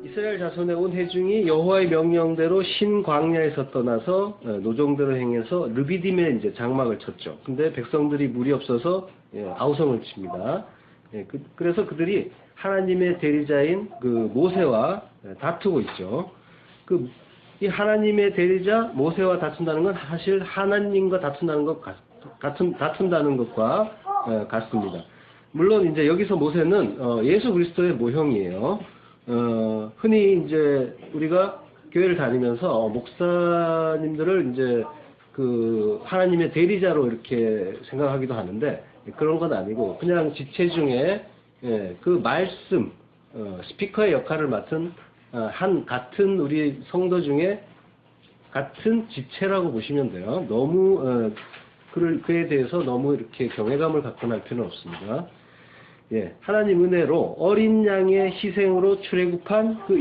이스라엘 자손의 온 회중이 여호와의 명령대로 신광야에서 떠나서 노종대로 행해서 르비딤에 이제 장막을 쳤죠. 근데 백성들이 물이 없어서 아우성을 칩니다. 그래서 그들이 하나님의 대리자인 그 모세와 다투고 있죠. 이 하나님의 대리자 모세와 다툰다는 건 사실 하나님과 다툰다는 것과 같습니다. 물론 이제 여기서 모세는 예수 그리스도의 모형이에요. 흔히 이제 우리가 교회를 다니면서 목사님들을 이제 그 하나님의 대리자로 이렇게 생각하기도 하는데 그런 건 아니고 그냥 지체 중에 그 말씀 스피커의 역할을 맡은 같은 우리 성도 중에 같은 지체라고 보시면 돼요. 너무 그에 대해서 너무 이렇게 경외감을 갖거나 할 필요는 없습니다. 하나님 은혜로 어린 양의 희생으로 출애굽한 그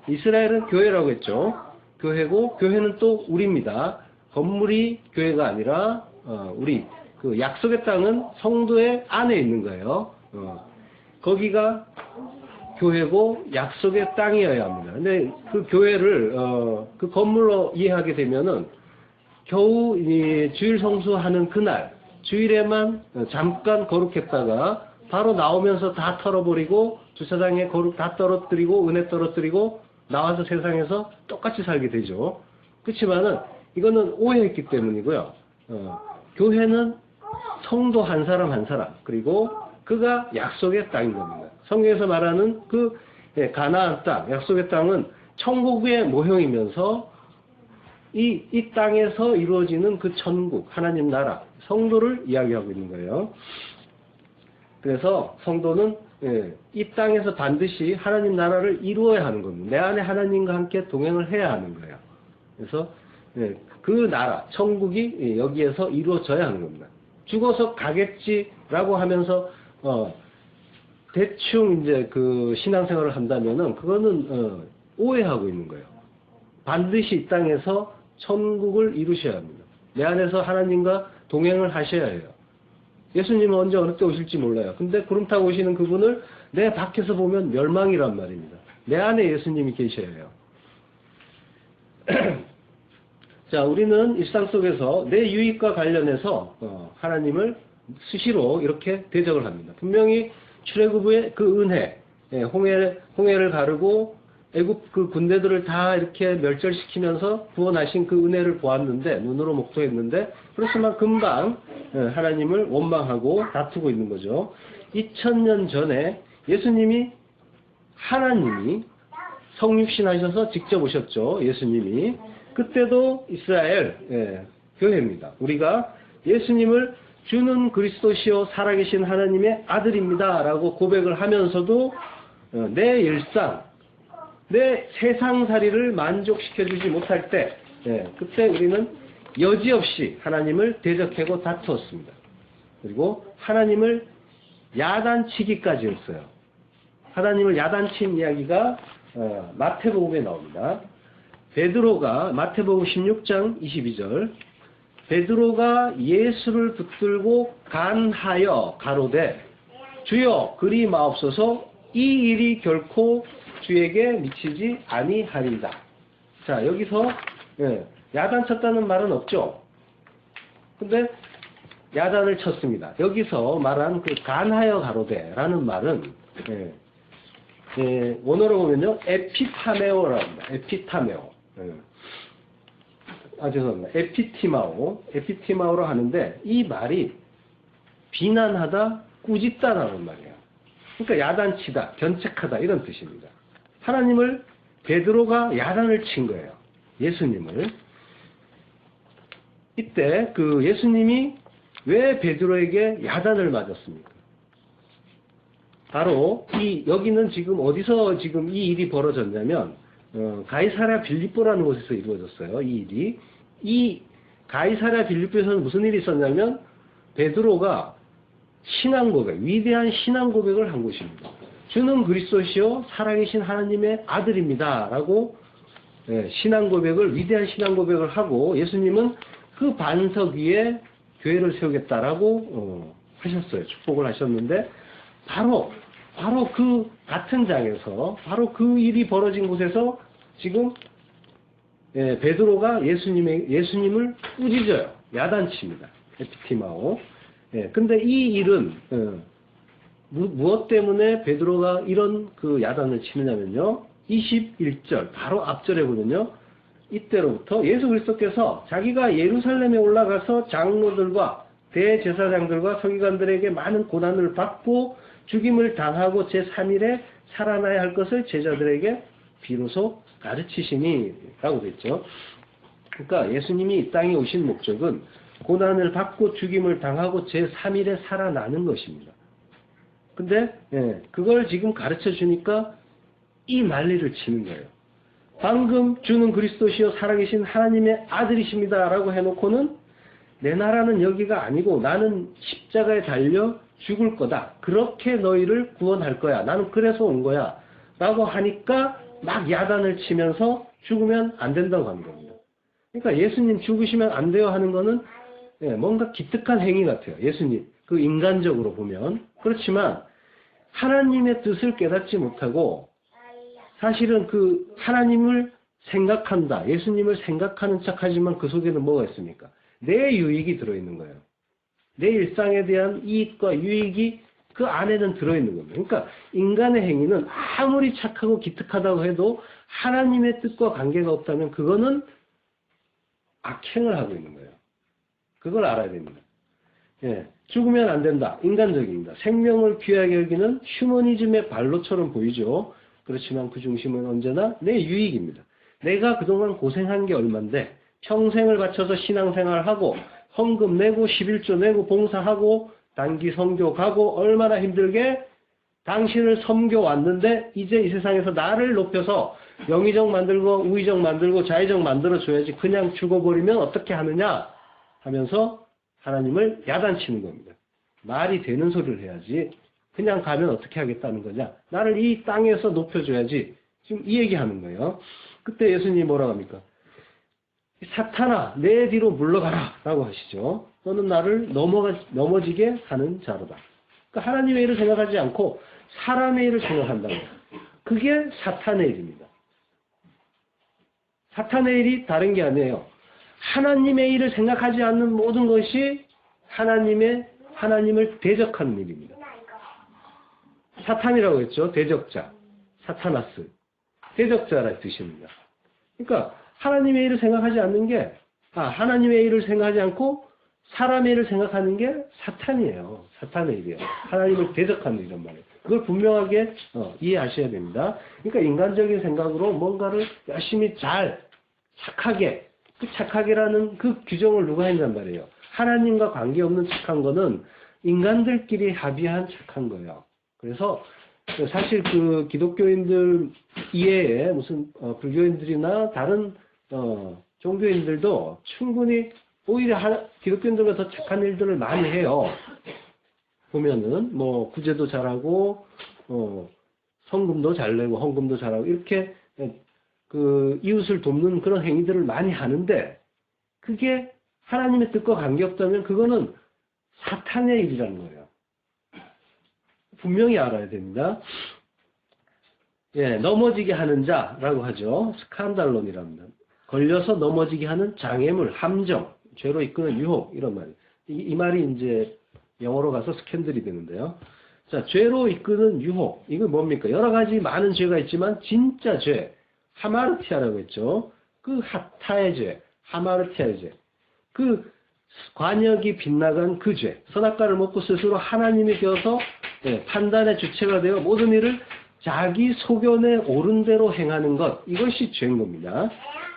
이스라엘은 교회라고 했죠. 교회고 교회는 또 우리입니다. 건물이 교회가 아니라 우리 그 약속의 땅은 성도의 안에 있는 거예요. 거기가 교회고 약속의 땅이어야 합니다. 근데 그 교회를 그 건물로 이해하게 되면은 겨우 이 주일 성수하는 그날 주일에만 잠깐 거룩했다가 바로 나오면서 다 털어버리고 주차장에 거룩 다 떨어뜨리고 은혜 떨어뜨리고 나와서 세상에서 똑같이 살게 되죠. 그렇지만은 이거는 오해했기 때문이고요. 교회는 성도 한 사람 한 사람 그리고 그가 약속의 땅인 겁니다. 성경에서 말하는 그 가나안 땅, 약속의 땅은 천국의 모형이면서 이 땅에서 이루어지는 그 천국, 하나님 나라, 성도를 이야기하고 있는 거예요. 그래서 성도는 이 땅에서 반드시 하나님 나라를 이루어야 하는 겁니다. 내 안에 하나님과 함께 동행을 해야 하는 거예요. 그래서 그 나라, 천국이 여기에서 이루어져야 하는 겁니다. 죽어서 가겠지라고 하면서 대충 이제 그 신앙생활을 한다면은 그거는 오해하고 있는 거예요. 반드시 이 땅에서 천국을 이루셔야 합니다. 내 안에서 하나님과 동행을 하셔야 해요. 예수님은 언제 어느 때 오실지 몰라요. 근데 구름 타고 오시는 그분을 내 밖에서 보면 멸망이란 말입니다. 내 안에 예수님이 계셔야 해요. 자, 우리는 일상 속에서 내 유익과 관련해서 하나님을 수시로 이렇게 대적을 합니다. 분명히 출애굽의 그 은혜, 홍해를 가르고 애굽 그 군대들을 다 이렇게 멸절시키면서 구원하신 그 은혜를 보았는데 눈으로 목도했는데 그렇지만 금방 하나님을 원망하고 다투고 있는 거죠. 2000년 전에 예수님이 하나님이 성육신 하셔서 직접 오셨죠. 예수님이. 그때도 이스라엘 교회입니다. 우리가 예수님을 주는 그리스도시요 살아계신 하나님의 아들입니다 라고 고백을 하면서도 내 일상, 내 세상살이를 만족시켜주지 못할 때 그때 우리는 여지없이 하나님을 대적하고 다투었습니다. 그리고 하나님을 야단치기까지 했어요. 하나님을 야단친 이야기가 마태복음에 나옵니다. 베드로가 마태복음 16장 22절 베드로가 예수를 붙들고 간하여 가로되 주여 그리 마옵소서 이 일이 결코 주에게 미치지 아니하리이다. 자, 여기서 야단쳤다는 말은 없죠. 근데 야단을 쳤습니다. 여기서 말한 그 간하여 가로되라는 말은 원어로 보면요 에피타메오라고 합니다. 에피타메오. 죄송합니다. 에피티마오로 하는데 이 말이 비난하다, 꾸짖다라는 말이에요. 그러니까 야단치다, 견책하다 이런 뜻입니다. 하나님을 베드로가 야단을 친 거예요. 예수님을. 이때 그 예수님이 왜 베드로에게 야단을 맞았습니까? 바로 여기는 지금 어디서 지금 이 일이 벌어졌냐면 가이사랴 빌립보라는 곳에서 이루어졌어요. 이 일이. 이 가이사랴 빌립보에서는 무슨 일이 있었냐면 베드로가 신앙 고백, 위대한 신앙 고백을 한 곳입니다. 주는 그리스도시요 살아계신 하나님의 아들입니다 라고 신앙 고백을, 위대한 신앙 고백을 하고 예수님은 그 반석 위에 교회를 세우겠다라고 하셨어요. 축복을 하셨는데 바로 그 같은 장에서 바로 그 일이 벌어진 곳에서 지금 베드로가 예수님을 꾸짖어요. 야단칩니다. 에피티마오. 근데 이 일은 무엇 때문에 베드로가 이런 그 야단을 치느냐면요. 21절 바로 앞절에 보면요. 이때로부터 예수 그리스도께서 자기가 예루살렘에 올라가서 장로들과 대제사장들과 서기관들에게 많은 고난을 받고 죽임을 당하고 제3일에 살아나야 할 것을 제자들에게 비로소 가르치시니 라고 됐죠. 그러니까 예수님이 이 땅에 오신 목적은 고난을 받고 죽임을 당하고 제3일에 살아나는 것입니다. 근데 그걸 지금 가르쳐 주니까 이 난리를 치는 거예요. 방금 주는 그리스도시요 살아계신 하나님의 아들이십니다 라고 해놓고는 내 나라는 여기가 아니고 나는 십자가에 달려 죽을 거다. 그렇게 너희를 구원할 거야. 나는 그래서 온 거야. 라고 하니까 막 야단을 치면서 죽으면 안 된다고 하는 겁니다. 그러니까 예수님 죽으시면 안 돼요 하는 거는 뭔가 기특한 행위 같아요. 예수님. 그 인간적으로 보면. 그렇지만 하나님의 뜻을 깨닫지 못하고 사실은 그 하나님을 생각한다. 예수님을 생각하는 척하지만 그 속에는 뭐가 있습니까? 내 유익이 들어있는 거예요. 내 일상에 대한 이익과 유익이 그 안에는 들어있는 겁니다. 그러니까 인간의 행위는 아무리 착하고 기특하다고 해도 하나님의 뜻과 관계가 없다면 그거는 악행을 하고 있는 거예요. 그걸 알아야 됩니다. 죽으면 안 된다. 인간적입니다. 생명을 귀하게 여기는 휴머니즘의 발로처럼 보이죠. 그렇지만 그 중심은 언제나 내 유익입니다. 내가 그동안 고생한 게 얼만데 평생을 바쳐서 신앙생활하고 헌금 내고 11조 내고 봉사하고 단기 선교 가고 얼마나 힘들게 당신을 섬겨왔는데 이제 이 세상에서 나를 높여서 영의정 만들고 우의정 만들고 좌의정 만들어줘야지 그냥 죽어버리면 어떻게 하느냐 하면서 하나님을 야단치는 겁니다. 말이 되는 소리를 해야지 그냥 가면 어떻게 하겠다는 거냐. 나를 이 땅에서 높여줘야지. 지금 이 얘기하는 거예요. 그때 예수님이 뭐라고 합니까? 사탄아 내 뒤로 물러가라 라고 하시죠. 너는 나를 넘어지게 하는 자로다. 그러니까 하나님의 일을 생각하지 않고 사람의 일을 생각한다고. 그게 사탄의 일입니다. 사탄의 일이 다른 게 아니에요. 하나님의 일을 생각하지 않는 모든 것이 하나님을 대적하는 일입니다. 사탄이라고 했죠. 대적자. 사타나스. 대적자라 뜻입니다. 그러니까 하나님의 일을 생각하지 않는 게 하나님의 일을 생각하지 않고 사람의 일을 생각하는 게 사탄이에요. 사탄의 일이에요. 하나님을 대적하는 일이란 말이에요. 그걸 분명하게 이해하셔야 됩니다. 그러니까 인간적인 생각으로 뭔가를 열심히 잘 착하게 그 착하게라는 그 규정을 누가 했냔 말이에요. 하나님과 관계없는 착한 거는 인간들끼리 합의한 착한 거예요. 그래서 사실 그 기독교인들 이외에 무슨 불교인들이나 다른 종교인들도 충분히 오히려 기독교인들보다 더 착한 일들을 많이 해요. 보면은 뭐 구제도 잘하고 성금도 잘 내고 헌금도 잘하고 이렇게 그 이웃을 돕는 그런 행위들을 많이 하는데 그게 하나님의 뜻과 관계없다면 그거는 사탄의 일이라는 거예요. 분명히 알아야 됩니다. 넘어지게 하는 자라고 하죠. 스칸달론이랍니다. 걸려서 넘어지게 하는 장애물, 함정, 죄로 이끄는 유혹 이런 말. 이 말이 이제 영어로 가서 스캔들이 되는데요. 자, 죄로 이끄는 유혹. 이거 뭡니까? 여러 가지 많은 죄가 있지만 진짜 죄. 하마르티아라고 했죠. 그 하타의 죄, 하마르티아의 죄. 그 관역이 빗나간 그 죄. 선악과를 먹고 스스로 하나님이 되어서 판단의 주체가 되어 모든 일을 자기 소견에 옳은 대로 행하는 것. 이것이 죄인 겁니다.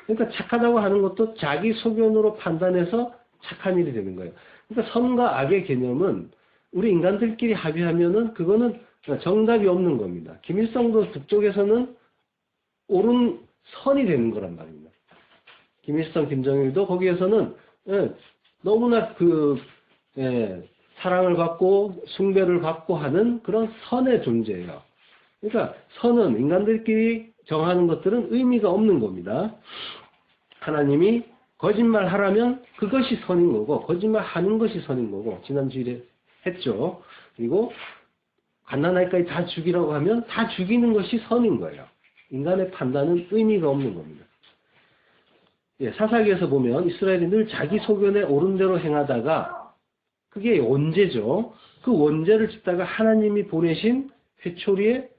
그러니까 착하다고 하는 것도 자기 소견으로 판단해서 착한 일이 되는 거예요. 그러니까 선과 악의 개념은 우리 인간들끼리 합의하면은 그거는 정답이 없는 겁니다. 김일성도 북쪽에서는 옳은 선이 되는 거란 말입니다. 김일성, 김정일도 거기에서는 너무나 사랑을 받고 숭배를 받고 하는 그런 선의 존재예요. 그러니까 선은 인간들끼리 정하는 것들은 의미가 없는 겁니다. 하나님이 거짓말 하라면 그것이 선인 거고, 거짓말 하는 것이 선인 거고, 지난주에 했죠. 그리고 갓난아이까지 다 죽이라고 하면 다 죽이는 것이 선인 거예요. 인간의 판단은 의미가 없는 겁니다. 예, 사사기에서 보면 이스라엘이 늘 자기 소견에 옳은 대로 행하다가 그게 원죄죠. 그 원죄를 짓다가 하나님이 보내신 회초리에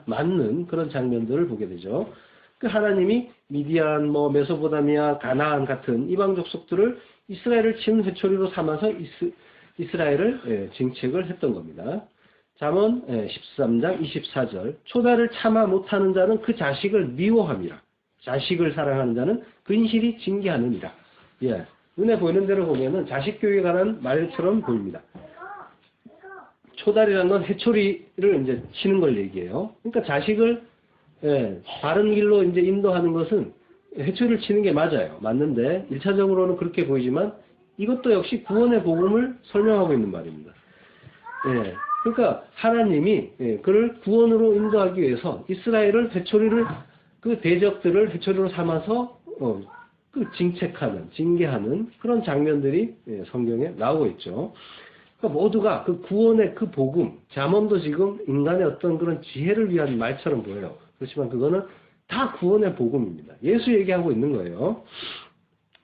맞는 그런 장면들을 보게 되죠. 그 하나님이 미디안, 메소포타미아, 가나안 같은 이방 족속들을 이스라엘을 치는 회초리로 삼아서 이스라엘을 징책을 했던 겁니다. 잠언 13장 24절 초다를 참아 못하는 자는 그 자식을 미워함이라. 자식을 사랑하는 자는 근실이 징계하느니라. 예, 눈에 보이는 대로 보면은 자식 교육에 관한 말처럼 보입니다. 초달이라는 건 회초리를 이제 치는 걸 얘기해요. 그러니까 자식을 바른 길로 이제 인도하는 것은 회초리를 치는 게 맞아요. 맞는데 1차적으로는 그렇게 보이지만 이것도 역시 구원의 복음을 설명하고 있는 말입니다. 예, 그러니까 하나님이 그를 구원으로 인도하기 위해서 이스라엘을 회초리를 그 대적들을 회초리로 삼아서 그 징책하는, 징계하는 그런 장면들이 성경에 나오고 있죠. 그러니까 모두가 그 구원의 그 복음, 잠언도 지금 인간의 어떤 그런 지혜를 위한 말처럼 보여요. 그렇지만 그거는 다 구원의 복음입니다. 예수 얘기하고 있는 거예요.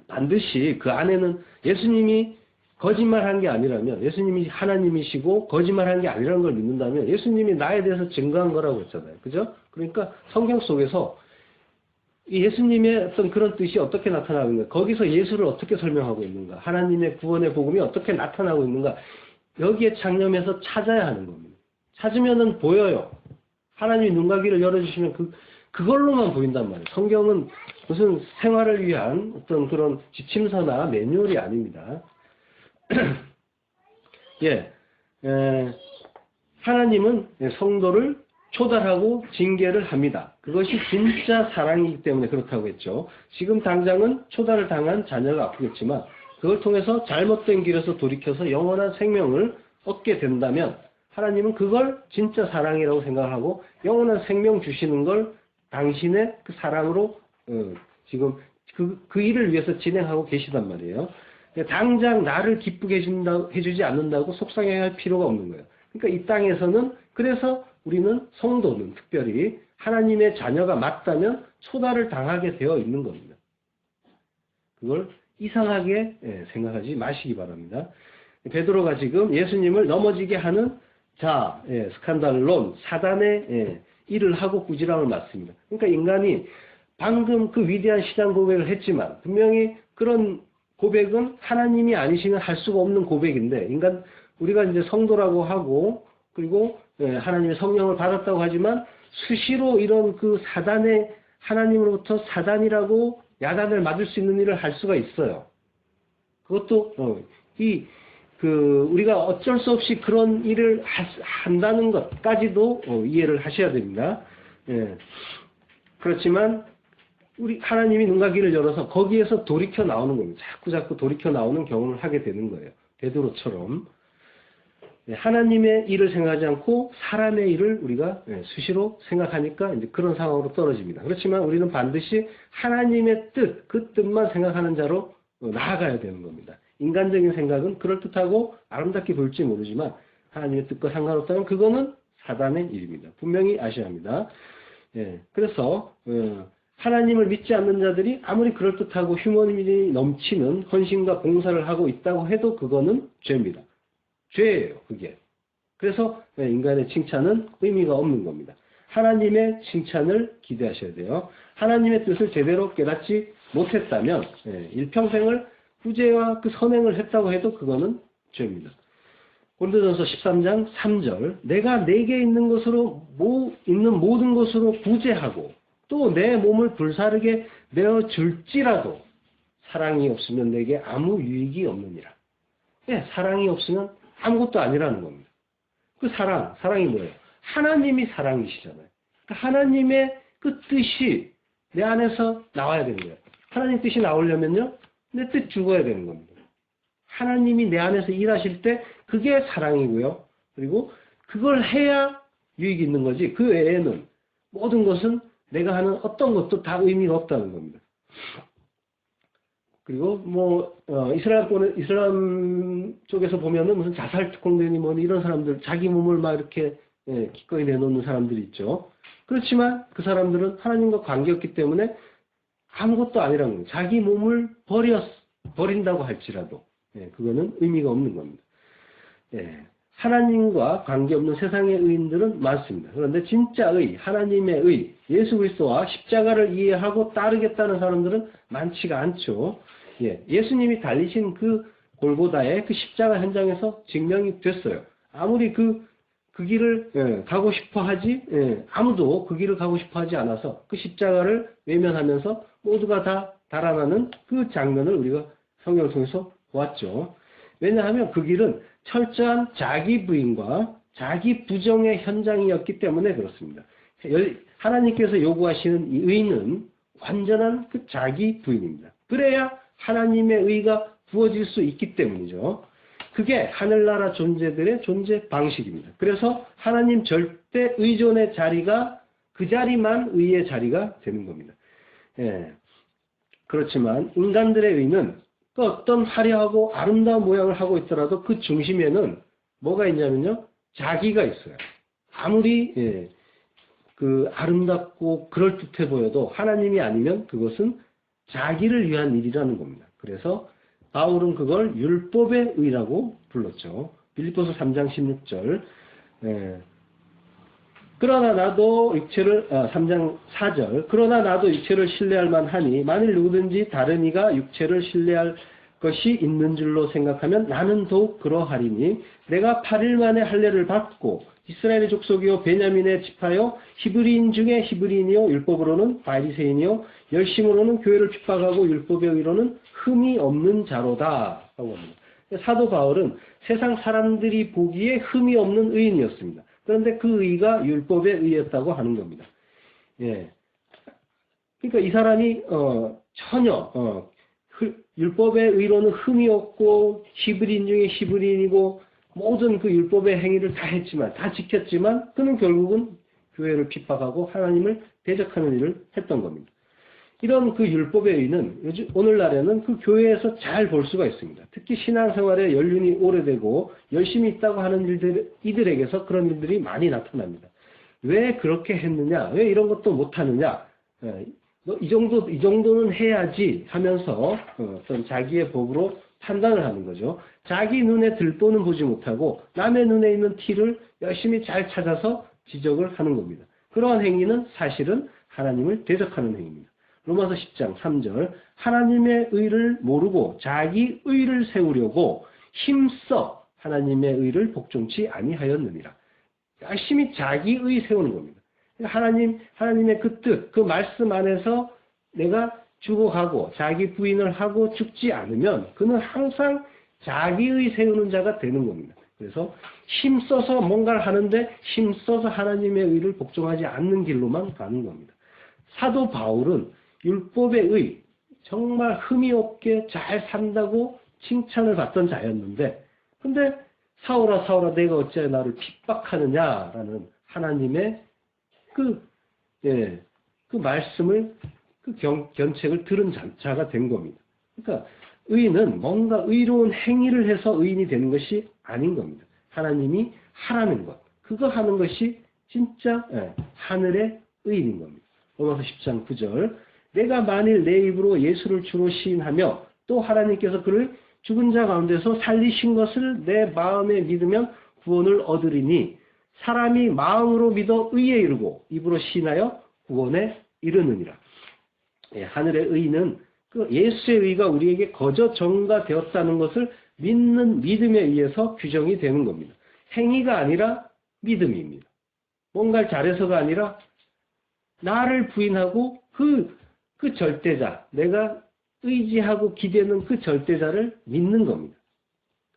반드시 그 안에는 예수님이 거짓말한 게 아니라면, 예수님이 하나님이시고 거짓말한 게 아니라는 걸 믿는다면 예수님이 나에 대해서 증거한 거라고 했잖아요. 그죠? 그러니까 성경 속에서 이 예수님의 어떤 그런 뜻이 어떻게 나타나고 있는가, 거기서 예수를 어떻게 설명하고 있는가, 하나님의 구원의 복음이 어떻게 나타나고 있는가, 여기에 창념해서 찾아야 하는 겁니다. 찾으면은 보여요. 하나님이 눈과 귀를 열어주시면 그걸로만 보인단 말이에요. 성경은 무슨 생활을 위한 어떤 그런 지침서나 매뉴얼이 아닙니다. 예, 하나님은 성도를 초달하고 징계를 합니다. 그것이 진짜 사랑이기 때문에 그렇다고 했죠. 지금 당장은 초달을 당한 자녀가 아프겠지만 그걸 통해서 잘못된 길에서 돌이켜서 영원한 생명을 얻게 된다면 하나님은 그걸 진짜 사랑이라고 생각하고 영원한 생명 주시는 걸 당신의 그 사랑으로 지금 그 일을 위해서 진행하고 계시단 말이에요. 당장 나를 기쁘게 해주지 않는다고 속상해할 필요가 없는 거예요. 그러니까 이 땅에서는 그래서 우리는 성도는 특별히 하나님의 자녀가 맞다면 초달을 당하게 되어 있는 겁니다. 그걸 이상하게 생각하지 마시기 바랍니다. 베드로가 지금 예수님을 넘어지게 하는 스칸달론, 사단의 일을 하고 꾸지람을 맞습니다. 그러니까 인간이 방금 그 위대한 신앙 고백을 했지만 분명히 그런 고백은 하나님이 아니시면 할 수가 없는 고백인데 우리가 이제 성도라고 하고 그리고 하나님의 성령을 받았다고 하지만 수시로 이런 그 사단의 하나님으로부터 사단이라고 야단을 맞을 수 있는 일을 할 수가 있어요. 그것도 우리가 어쩔 수 없이 그런 일을 한다는 것까지도 이해를 하셔야 됩니다. 예. 그렇지만 우리 하나님이 눈과 귀를 열어서 거기에서 돌이켜 나오는 겁니다. 자꾸 돌이켜 나오는 경험을 하게 되는 거예요. 베드로처럼 하나님의 일을 생각하지 않고 사람의 일을 우리가 수시로 생각하니까 이제 그런 상황으로 떨어집니다. 그렇지만 우리는 반드시 하나님의 뜻, 그 뜻만 생각하는 자로 나아가야 되는 겁니다. 인간적인 생각은 그럴듯하고 아름답게 보일지 모르지만 하나님의 뜻과 상관없다면 그거는 사단의 일입니다. 분명히 아셔야 합니다. 그래서 하나님을 믿지 않는 자들이 아무리 그럴듯하고 휴머니즘이 넘치는 헌신과 봉사를 하고 있다고 해도 그거는 죄입니다. 죄예요, 그게. 그래서 인간의 칭찬은 의미가 없는 겁니다. 하나님의 칭찬을 기대하셔야 돼요. 하나님의 뜻을 제대로 깨닫지 못했다면 일평생을 후죄와 그 선행을 했다고 해도 그거는 죄입니다. 고린도전서 13장 3절 내가 내게 있는 것으로 있는 모든 것으로 구제하고 또 내 몸을 불사르게 내어 줄지라도 사랑이 없으면 내게 아무 유익이 없느니라. 사랑이 없으면 아무것도 아니라는 겁니다. 그 사랑이 뭐예요? 하나님이 사랑이시잖아요. 그러니까 하나님의 그 뜻이 내 안에서 나와야 되는 거예요. 하나님 뜻이 나오려면요, 내 뜻 죽어야 되는 겁니다. 하나님이 내 안에서 일하실 때 그게 사랑이고요. 그리고 그걸 해야 유익이 있는 거지. 그 외에는 모든 것은 내가 하는 어떤 것도 다 의미가 없다는 겁니다. 그리고 이슬람 쪽에서 보면은 무슨 자살 특공대니 뭐 이런 사람들, 자기 몸을 막 이렇게 기꺼이 내놓는 사람들이 있죠. 그렇지만 그 사람들은 하나님과 관계없기 때문에 아무것도 아니라는 거예요. 자기 몸을 버린다고 할지라도, 그거는 의미가 없는 겁니다. 하나님과 관계없는 세상의 의인들은 많습니다. 그런데 진짜 하나님의 예수 그리스도와 십자가를 이해하고 따르겠다는 사람들은 많지가 않죠. 예수님이 달리신 그 골고다의 그 십자가 현장에서 증명이 됐어요. 아무리 그 길을 가고 싶어 하지, 아무도 그 길을 가고 싶어 하지 않아서 그 십자가를 외면하면서 모두가 다 달아나는 그 장면을 우리가 성경을 통해서 보았죠. 왜냐하면 그 길은 철저한 자기 부인과 자기 부정의 현장이었기 때문에 그렇습니다. 하나님께서 요구하시는 이 의는 완전한 그 자기 부인입니다. 그래야 하나님의 의가 부어질 수 있기 때문이죠. 그게 하늘나라 존재들의 존재 방식입니다. 그래서 하나님 절대 의존의 자리가 그 자리만 의의 자리가 되는 겁니다. 그렇지만 인간들의 의는 그 어떤 화려하고 아름다운 모양을 하고 있더라도 그 중심에는 뭐가 있냐면요. 자기가 있어요. 아무리 그 아름답고 그럴듯해 보여도 하나님이 아니면 그것은 자기를 위한 일이라는 겁니다. 그래서 바울은 그걸 율법의 의라고 불렀죠. 빌립보서 3장 16절. 그러나 나도 3장 4절. 그러나 나도 육체를 신뢰할 만하니 만일 누구든지 다른 이가 육체를 신뢰할 것이 있는 줄로 생각하면 나는 더욱 그러하리니 내가 8일 만에 할례를 받고 이스라엘의 족속이요 베냐민의 지파요 히브리인 중에 히브리인이요 율법으로는 바리새인이요 열심으로는 교회를 핍박하고 율법의 의로는 흠이 없는 자로다 라고 합니다. 사도 바울은 세상 사람들이 보기에 흠이 없는 의인이었습니다. 그런데 그 의가 율법의 의였다고 하는 겁니다. 그러니까 이 사람이 전혀 율법의 의로는 흠이 없고 히브리인 중에 히브리인이고 모든 그 율법의 행위를 다 했지만 다 지켰지만 그는 결국은 교회를 핍박하고 하나님을 대적하는 일을 했던 겁니다. 이런 그 율법의 의는 오늘날에는 그 교회에서 잘 볼 수가 있습니다. 특히 신앙생활에 연륜이 오래되고 열심히 있다고 하는 이들에게서 그런 일들이 많이 나타납니다. 왜 그렇게 했느냐? 왜 이런 것도 못하느냐? 이 정도는 해야지 하면서 어떤 자기의 법으로 판단을 하는 거죠. 자기 눈에 들보는 보지 못하고 남의 눈에 있는 티를 열심히 잘 찾아서 지적을 하는 겁니다. 그러한 행위는 사실은 하나님을 대적하는 행위입니다. 로마서 10장 3절 하나님의 의를 모르고 자기 의를 세우려고 힘써 하나님의 의를 복종치 아니하였느니라. 열심히 자기 의 세우는 겁니다. 하나님의 그 뜻, 그 말씀 안에서 내가 죽어가고 자기 부인을 하고 죽지 않으면 그는 항상 자기의 세우는 자가 되는 겁니다. 그래서 힘써서 뭔가를 하는데 힘써서 하나님의 의를 복종하지 않는 길로만 가는 겁니다. 사도 바울은 율법의 의, 정말 흠이 없게 잘 산다고 칭찬을 받던 자였는데 근데 사울아 사울아 내가 어찌하여 나를 핍박하느냐라는 하나님의 그 말씀을 견책을 들은 자가 된 겁니다. 그러니까 의인은 뭔가 의로운 행위를 해서 의인이 되는 것이 아닌 겁니다. 하나님이 하라는 것, 그거 하는 것이 진짜 하늘의 의인인 겁니다. 로마서 10장 9절 내가 만일 내 입으로 예수를 주로 시인하며 또 하나님께서 그를 죽은 자 가운데서 살리신 것을 내 마음에 믿으면 구원을 얻으리니 사람이 마음으로 믿어 의에 이르고 입으로 시인하여 구원에 이르느니라. 하늘의 의는 그 예수의 의가 우리에게 거저 전가되었다는 것을 믿는 믿음에 의해서 규정이 되는 겁니다. 행위가 아니라 믿음입니다. 뭔가를 잘해서가 아니라 나를 부인하고 그 절대자, 내가 의지하고 기대는 그 절대자를 믿는 겁니다.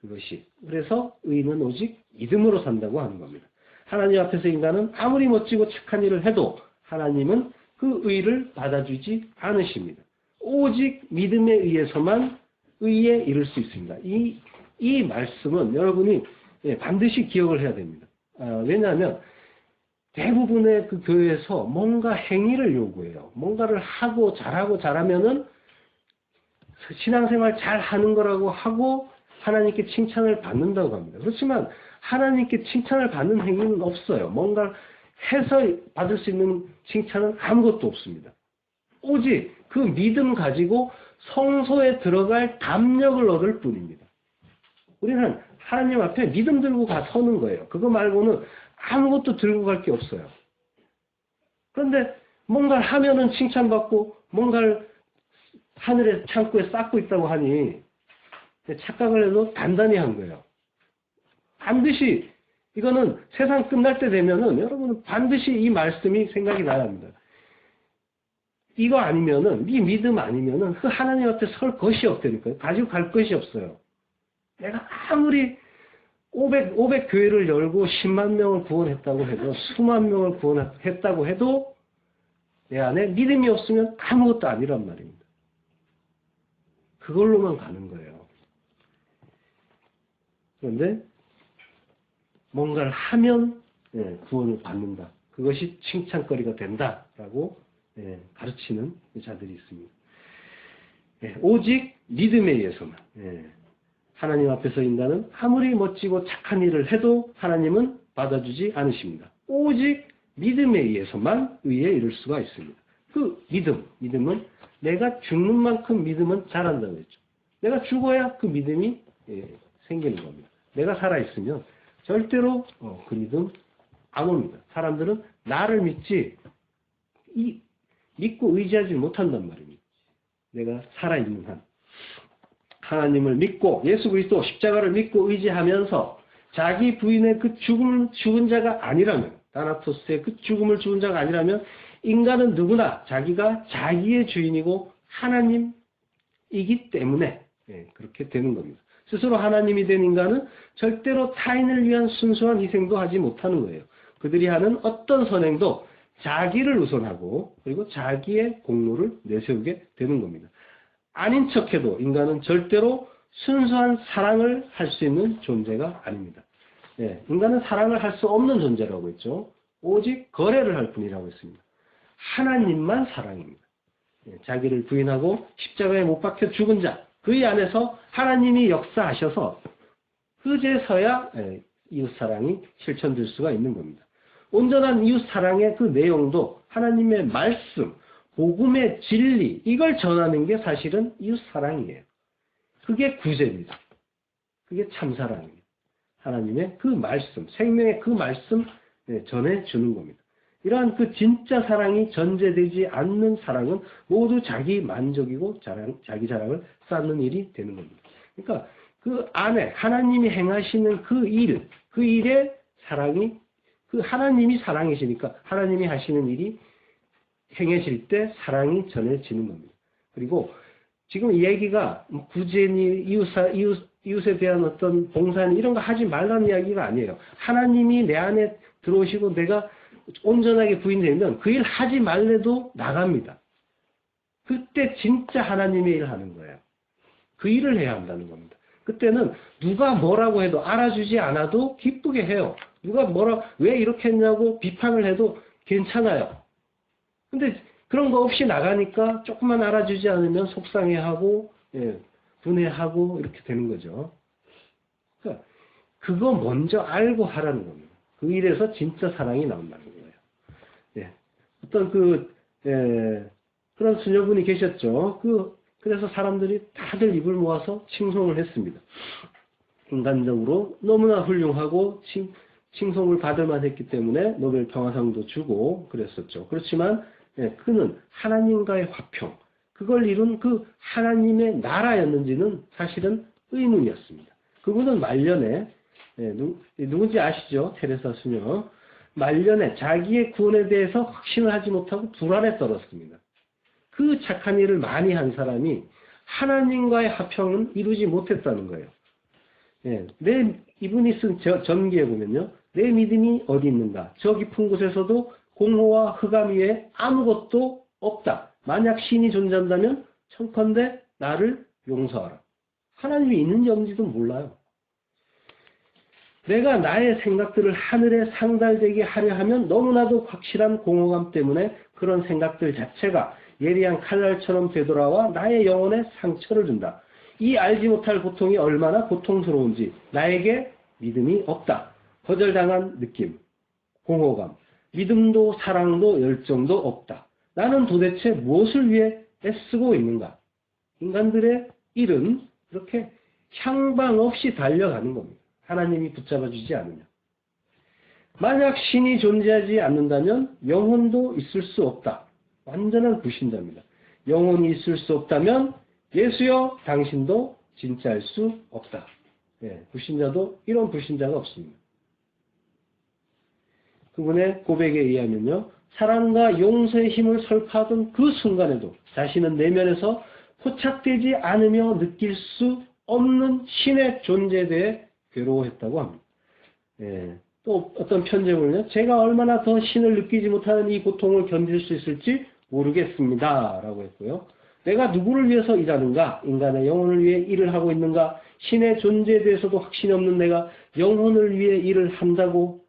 그것이. 그래서 의는 오직 믿음으로 산다고 하는 겁니다. 하나님 앞에서 인간은 아무리 멋지고 착한 일을 해도 하나님은 그 의를 받아주지 않으십니다. 오직 믿음에 의해서만 의에 이를 수 있습니다. 이 말씀은 여러분이 반드시 기억을 해야 됩니다. 왜냐하면 대부분의 그 교회에서 뭔가 행위를 요구해요. 뭔가를 하고 잘하면은 신앙생활 잘 하는 거라고 하고 하나님께 칭찬을 받는다고 합니다. 그렇지만 하나님께 칭찬을 받는 행위는 없어요. 뭔가 해서 받을 수 있는 칭찬은 아무것도 없습니다. 오직 그 믿음 가지고 성소에 들어갈 담력을 얻을 뿐입니다. 우리는 하나님 앞에 믿음 들고 서는 거예요. 그거 말고는 아무것도 들고 갈 게 없어요. 그런데 뭔가를 하면은 칭찬받고 뭔가를 하늘의 창고에 쌓고 있다고 하니 착각을 해도 단단히 한 거예요. 반드시 이거는 세상 끝날 때 되면은 여러분은 반드시 이 말씀이 생각이 나야 합니다. 이거 아니면은 이 믿음 아니면은 그 하나님 앞에 설 것이 없다니까요. 가지고 갈 것이 없어요. 내가 아무리 500 교회를 열고 10만 명을 구원했다고 해도 수만 명을 구원했다고 해도 내 안에 믿음이 없으면 아무것도 아니란 말입니다. 그걸로만 가는 거예요. 그런데 뭔가를 하면 구원을 받는다. 그것이 칭찬거리가 된다라고 가르치는 자들이 있습니다. 오직 믿음에 의해서만 하나님 앞에서 인간은 아무리 멋지고 착한 일을 해도 하나님은 받아주지 않으십니다. 오직 믿음에 의해서만 의에 이를 수가 있습니다. 그 믿음은 내가 죽는 만큼 믿음은 자란다고 했죠. 내가 죽어야 그 믿음이 생기는 겁니다. 내가 살아있으면 절대로 그 믿음 안 옵니다. 사람들은 나를 믿고 의지하지 못한단 말입니다. 내가 살아있는 한. 하나님을 믿고 예수 그리스도 십자가를 믿고 의지하면서 자기 부인의 그 죽은 자가 아니라면, 다나토스의 그 죽음을 죽은 자가 아니라면 인간은 누구나 자기가 자기의 주인이고 하나님이기 때문에 그렇게 되는 겁니다. 스스로 하나님이 된 인간은 절대로 타인을 위한 순수한 희생도 하지 못하는 거예요. 그들이 하는 어떤 선행도 자기를 우선하고 그리고 자기의 공로를 내세우게 되는 겁니다. 아닌 척해도 인간은 절대로 순수한 사랑을 할 수 있는 존재가 아닙니다. 인간은 사랑을 할 수 없는 존재라고 했죠. 오직 거래를 할 뿐이라고 했습니다. 하나님만 사랑입니다. 자기를 부인하고 십자가에 못 박혀 죽은 자, 그의 안에서 하나님이 역사하셔서 그제서야 이웃사랑이 실천될 수가 있는 겁니다. 온전한 이웃사랑의 그 내용도 하나님의 말씀, 복음의 진리, 이걸 전하는 게 사실은 이웃사랑이에요. 그게 구제입니다. 그게 참사랑입니다. 하나님의 그 말씀, 생명의 그 말씀 전해주는 겁니다. 이러한 그 진짜 사랑이 전제되지 않는 사랑은 모두 자기 만족이고 자기 자랑을 쌓는 일이 되는 겁니다. 그러니까 그 안에 하나님이 행하시는 그 일의 사랑이, 그 하나님이 사랑이시니까 하나님이 하시는 일이 행해질 때 사랑이 전해지는 겁니다. 그리고 지금 이 얘기가 구제니 이웃에 대한 어떤 봉사니 이런 거 하지 말라는 이야기가 아니에요. 하나님이 내 안에 들어오시고 내가 온전하게 부인되면 그 일 하지 말래도 나갑니다. 그때 진짜 하나님의 일을 하는 거예요. 그 일을 해야 한다는 겁니다. 그때는 누가 뭐라고 해도 알아주지 않아도 기쁘게 해요. 누가 왜 이렇게 했냐고 비판을 해도 괜찮아요. 근데 그런 거 없이 나가니까 조금만 알아주지 않으면 속상해하고 분해하고 이렇게 되는 거죠. 그러니까 그거 먼저 알고 하라는 겁니다. 그 일에서 진짜 사랑이 나온다는 거예요. 어떤 그런 수녀분이 계셨죠. 그래서 사람들이 다들 입을 모아서 칭송을 했습니다. 인간적으로 너무나 훌륭하고 칭송을 받을 만했기 때문에 노벨 평화상도 주고 그랬었죠. 그렇지만 그는 하나님과의 화평, 그걸 이룬 그 하나님의 나라였는지는 사실은 의문이었습니다. 그분은 말년에 누군지 아시죠? 테레사 수녀. 말년에 자기의 구원에 대해서 확신을 하지 못하고 불안에 떨었습니다. 그 착한 일을 많이 한 사람이 하나님과의 화평은 이루지 못했다는 거예요. 이분이 쓴 전기에 보면요. 내 믿음이 어디 있는가? 저 깊은 곳에서도 공허와 흑암 위에 아무것도 없다. 만약 신이 존재한다면 청컨대 나를 용서하라. 하나님이 있는지 없는지도 몰라요. 내가 나의 생각들을 하늘에 상달되게 하려 하면 너무나도 확실한 공허감 때문에 그런 생각들 자체가 예리한 칼날처럼 되돌아와 나의 영혼에 상처를 준다. 이 알지 못할 고통이 얼마나 고통스러운지 나에게 믿음이 없다. 거절당한 느낌, 공허감, 믿음도 사랑도 열정도 없다. 나는 도대체 무엇을 위해 애쓰고 있는가? 인간들의 일은 이렇게 향방 없이 달려가는 겁니다. 하나님이 붙잡아주지 않으면. 만약 신이 존재하지 않는다면 영혼도 있을 수 없다. 완전한 불신자입니다. 영혼이 있을 수 없다면 예수여 당신도 진짜일 수 없다. 불신자도 이런 불신자가 없습니다. 그분의 고백에 의하면요. 사랑과 용서의 힘을 설파하던 그 순간에도 자신은 내면에서 포착되지 않으며 느낄 수 없는 신의 존재에 대해 괴로워했다고 합니다. 또 어떤 편지문은요. 제가 얼마나 더 신을 느끼지 못하는 이 고통을 견딜 수 있을지 모르겠습니다. 라고 했고요. 내가 누구를 위해서 일하는가? 인간의 영혼을 위해 일을 하고 있는가? 신의 존재에 대해서도 확신이 없는 내가 영혼을 위해 일을 한다고?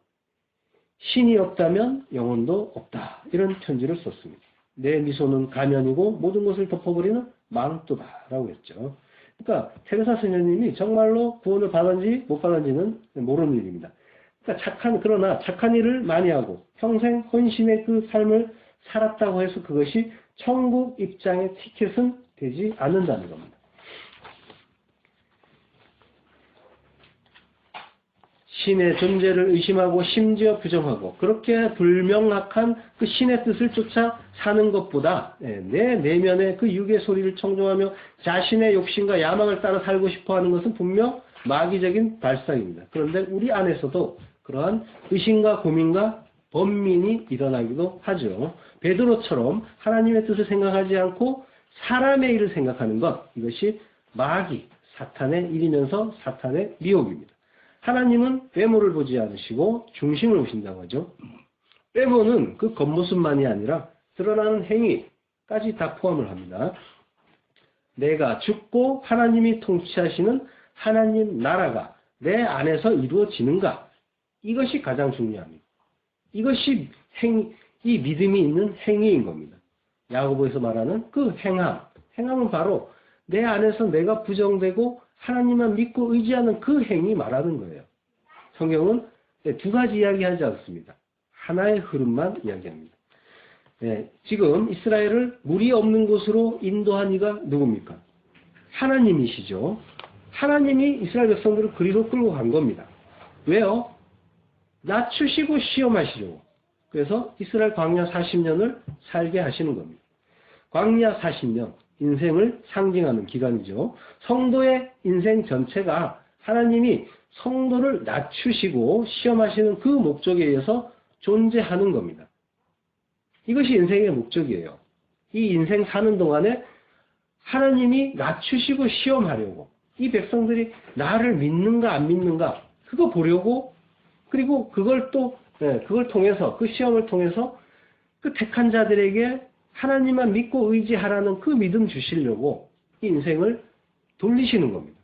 신이 없다면 영혼도 없다. 이런 편지를 썼습니다. 내 미소는 가면이고 모든 것을 덮어버리는 망토다. 라고 했죠. 그러니까 테레사 스녀님이 정말로 구원을 받았는지 못 받았는지는 모르는 일입니다. 그러니까 그러나 착한 일을 많이 하고 평생 헌신의 그 삶을 살았다고 해서 그것이 천국 입장의 티켓은 되지 않는다는 겁니다. 신의 존재를 의심하고 심지어 부정하고 그렇게 불명확한 그 신의 뜻을 쫓아 사는 것보다 내 내면의 그 육의 소리를 청종하며 자신의 욕심과 야망을 따라 살고 싶어하는 것은 분명 마귀적인 발상입니다. 그런데 우리 안에서도 그러한 의심과 고민과 번민이 일어나기도 하죠. 베드로처럼 하나님의 뜻을 생각하지 않고 사람의 일을 생각하는 것, 이것이 마귀, 사탄의 일이면서 사탄의 미혹입니다. 하나님은 외모를 보지 않으시고 중심을 보신다고 하죠. 외모는 그 겉모습만이 아니라 드러나는 행위까지 다 포함을 합니다. 내가 죽고 하나님이 통치하시는 하나님 나라가 내 안에서 이루어지는가? 이것이 가장 중요합니다. 이것이 이 믿음이 있는 행위인 겁니다. 야고보에서 말하는 그 행함은 바로 내 안에서 내가 부정되고 하나님만 믿고 의지하는 그 행위 말하는 거예요. 성경은 두 가지 이야기하지 않습니다. 하나의 흐름만 이야기합니다. 지금 이스라엘을 물이 없는 곳으로 인도한 이가 누굽니까? 하나님이시죠. 하나님이 이스라엘 백성들을 그리로 끌고 간 겁니다. 왜요? 낮추시고 시험하시려고. 그래서 이스라엘 광야 40년을 살게 하시는 겁니다. 광야 40년, 인생을 상징하는 기간이죠. 성도의 인생 전체가 하나님이 성도를 낮추시고 시험하시는 그 목적에 의해서 존재하는 겁니다. 이것이 인생의 목적이에요. 이 인생 사는 동안에 하나님이 낮추시고 시험하려고 이 백성들이 나를 믿는가 안 믿는가 그거 보려고 그리고 그걸 통해서 그 시험을 통해서 그 택한 자들에게 하나님만 믿고 의지하라는 그 믿음 주시려고 이 인생을 돌리시는 겁니다.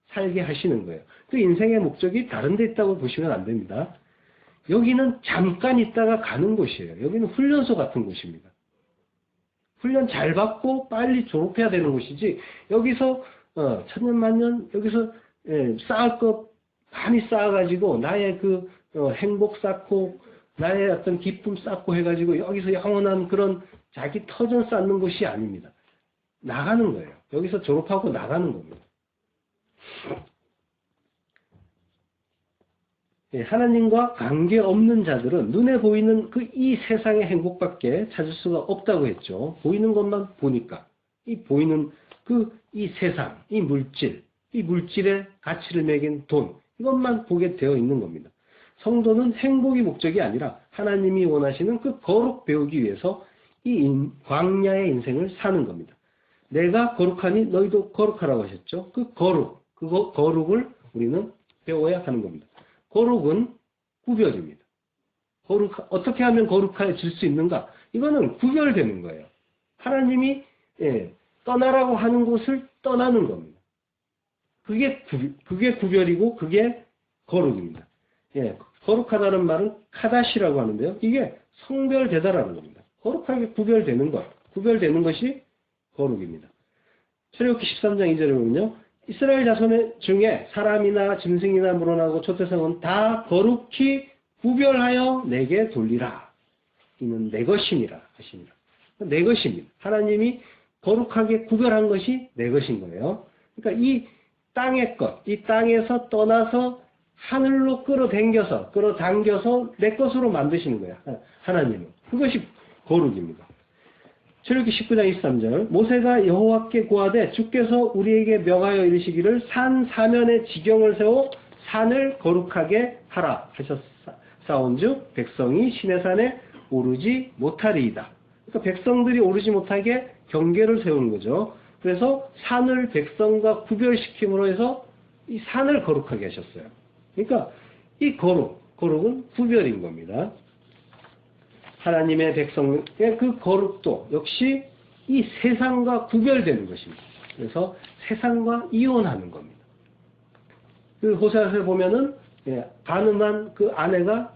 살게 하시는 거예요. 그 인생의 목적이 다른 데 있다고 보시면 안 됩니다. 여기는 잠깐 있다가 가는 곳이에요. 여기는 훈련소 같은 곳입니다. 훈련 잘 받고 빨리 졸업해야 되는 곳이지 여기서 천년만년 여기서 쌓을 것 많이 쌓아가지고 나의 그 행복 쌓고 나의 어떤 기쁨 쌓고 해가지고 여기서 영원한 그런 자기 터전 쌓는 것이 아닙니다. 나가는 거예요. 여기서 졸업하고 나가는 겁니다. 하나님과 관계없는 자들은 눈에 보이는 그 이 세상의 행복밖에 찾을 수가 없다고 했죠. 보이는 것만 보니까. 이 보이는 이 세상, 이 물질의 가치를 매긴 돈, 이것만 보게 되어 있는 겁니다. 성도는 행복이 목적이 아니라 하나님이 원하시는 그 거룩 배우기 위해서 이 광야의 인생을 사는 겁니다. 내가 거룩하니 너희도 거룩하라고 하셨죠. 그 거룩을 우리는 배워야 하는 겁니다. 거룩은 구별입니다. 어떻게 하면 거룩해질 수 있는가? 이거는 구별되는 거예요. 하나님이 떠나라고 하는 곳을 떠나는 겁니다. 그게 구별이고 그게 거룩입니다. 거룩하다는 말은 카다시라고 하는데요. 이게 성별되다라는 겁니다. 거룩하게 구별되는 것, 구별되는 것이 거룩입니다. 출애굽기 13장 2절에 보면요. 이스라엘 자손 중에 사람이나 짐승이나 물어나고 초태성은 다 거룩히 구별하여 내게 돌리라. 이는 내 것이니라 하시니라. 내 것입니다. 하나님이 거룩하게 구별한 것이 내 것인 거예요. 그러니까 이 땅의 것, 이 땅에서 떠나서 하늘로 끌어당겨서 내 것으로 만드시는 거야. 하나님은. 그것이 거룩입니다. 출애굽기 19장 23절 모세가 여호와께 고하되 주께서 우리에게 명하여 이르시기를 산 사면에 지경을 세워 산을 거룩하게 하라 하셨사온즉 백성이 시내산에 오르지 못하리이다. 그러니까 백성들이 오르지 못하게 경계를 세우는 거죠. 그래서 산을 백성과 구별시킴으로 해서 이 산을 거룩하게 하셨어요. 그러니까 이 거룩은 구별인 겁니다. 하나님의 백성의 그 거룩도 역시 이 세상과 구별되는 것입니다. 그래서 세상과 이혼하는 겁니다. 그 호세아서에 보면은 가늠한 그 아내가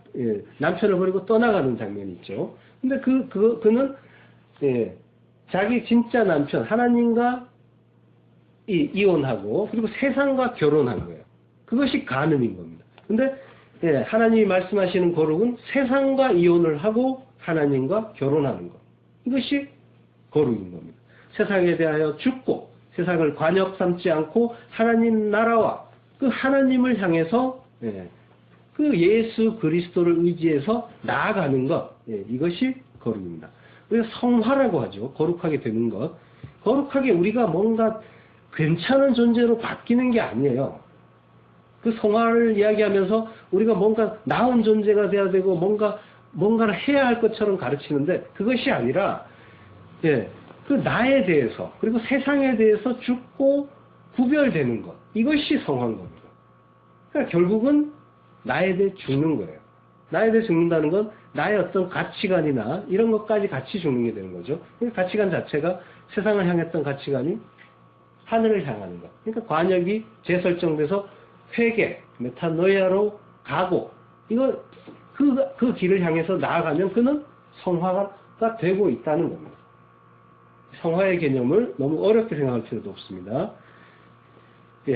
남편을 버리고 떠나가는 장면이 있죠. 근데 그는 자기 진짜 남편 하나님과 이혼하고 그리고 세상과 결혼한 거예요. 그것이 간음인 겁니다. 근데 하나님이 말씀하시는 거룩은 세상과 이혼을 하고 하나님과 결혼하는 것. 이것이 거룩인 겁니다. 세상에 대하여 죽고 세상을 관역 삼지 않고 하나님 나라와 그 하나님을 향해서 그 예수 그리스도를 의지해서 나아가는 것. 이것이 거룩입니다. 그래서 성화라고 하죠. 거룩하게 되는 것. 거룩하게 우리가 뭔가 괜찮은 존재로 바뀌는 게 아니에요. 그 성화를 이야기하면서 우리가 뭔가 나은 존재가 돼야 되고 뭔가를 해야 할 것처럼 가르치는데 그것이 아니라 그 나에 대해서 그리고 세상에 대해서 죽고 구별되는 것. 이것이 성화인 겁니다. 그러니까 결국은 나에 대해 죽는 거예요. 나에 대해 죽는다는 건 나의 어떤 가치관이나 이런 것까지 같이 죽는 게 되는 거죠. 그러니까 가치관 자체가 세상을 향했던 가치관이 하늘을 향하는 것. 그러니까 관역이 재설정돼서 회개, 메타노이아로 가고 이거 그 길을 향해서 나아가면 그는 성화가 되고 있다는 겁니다. 성화의 개념을 너무 어렵게 생각할 필요도 없습니다.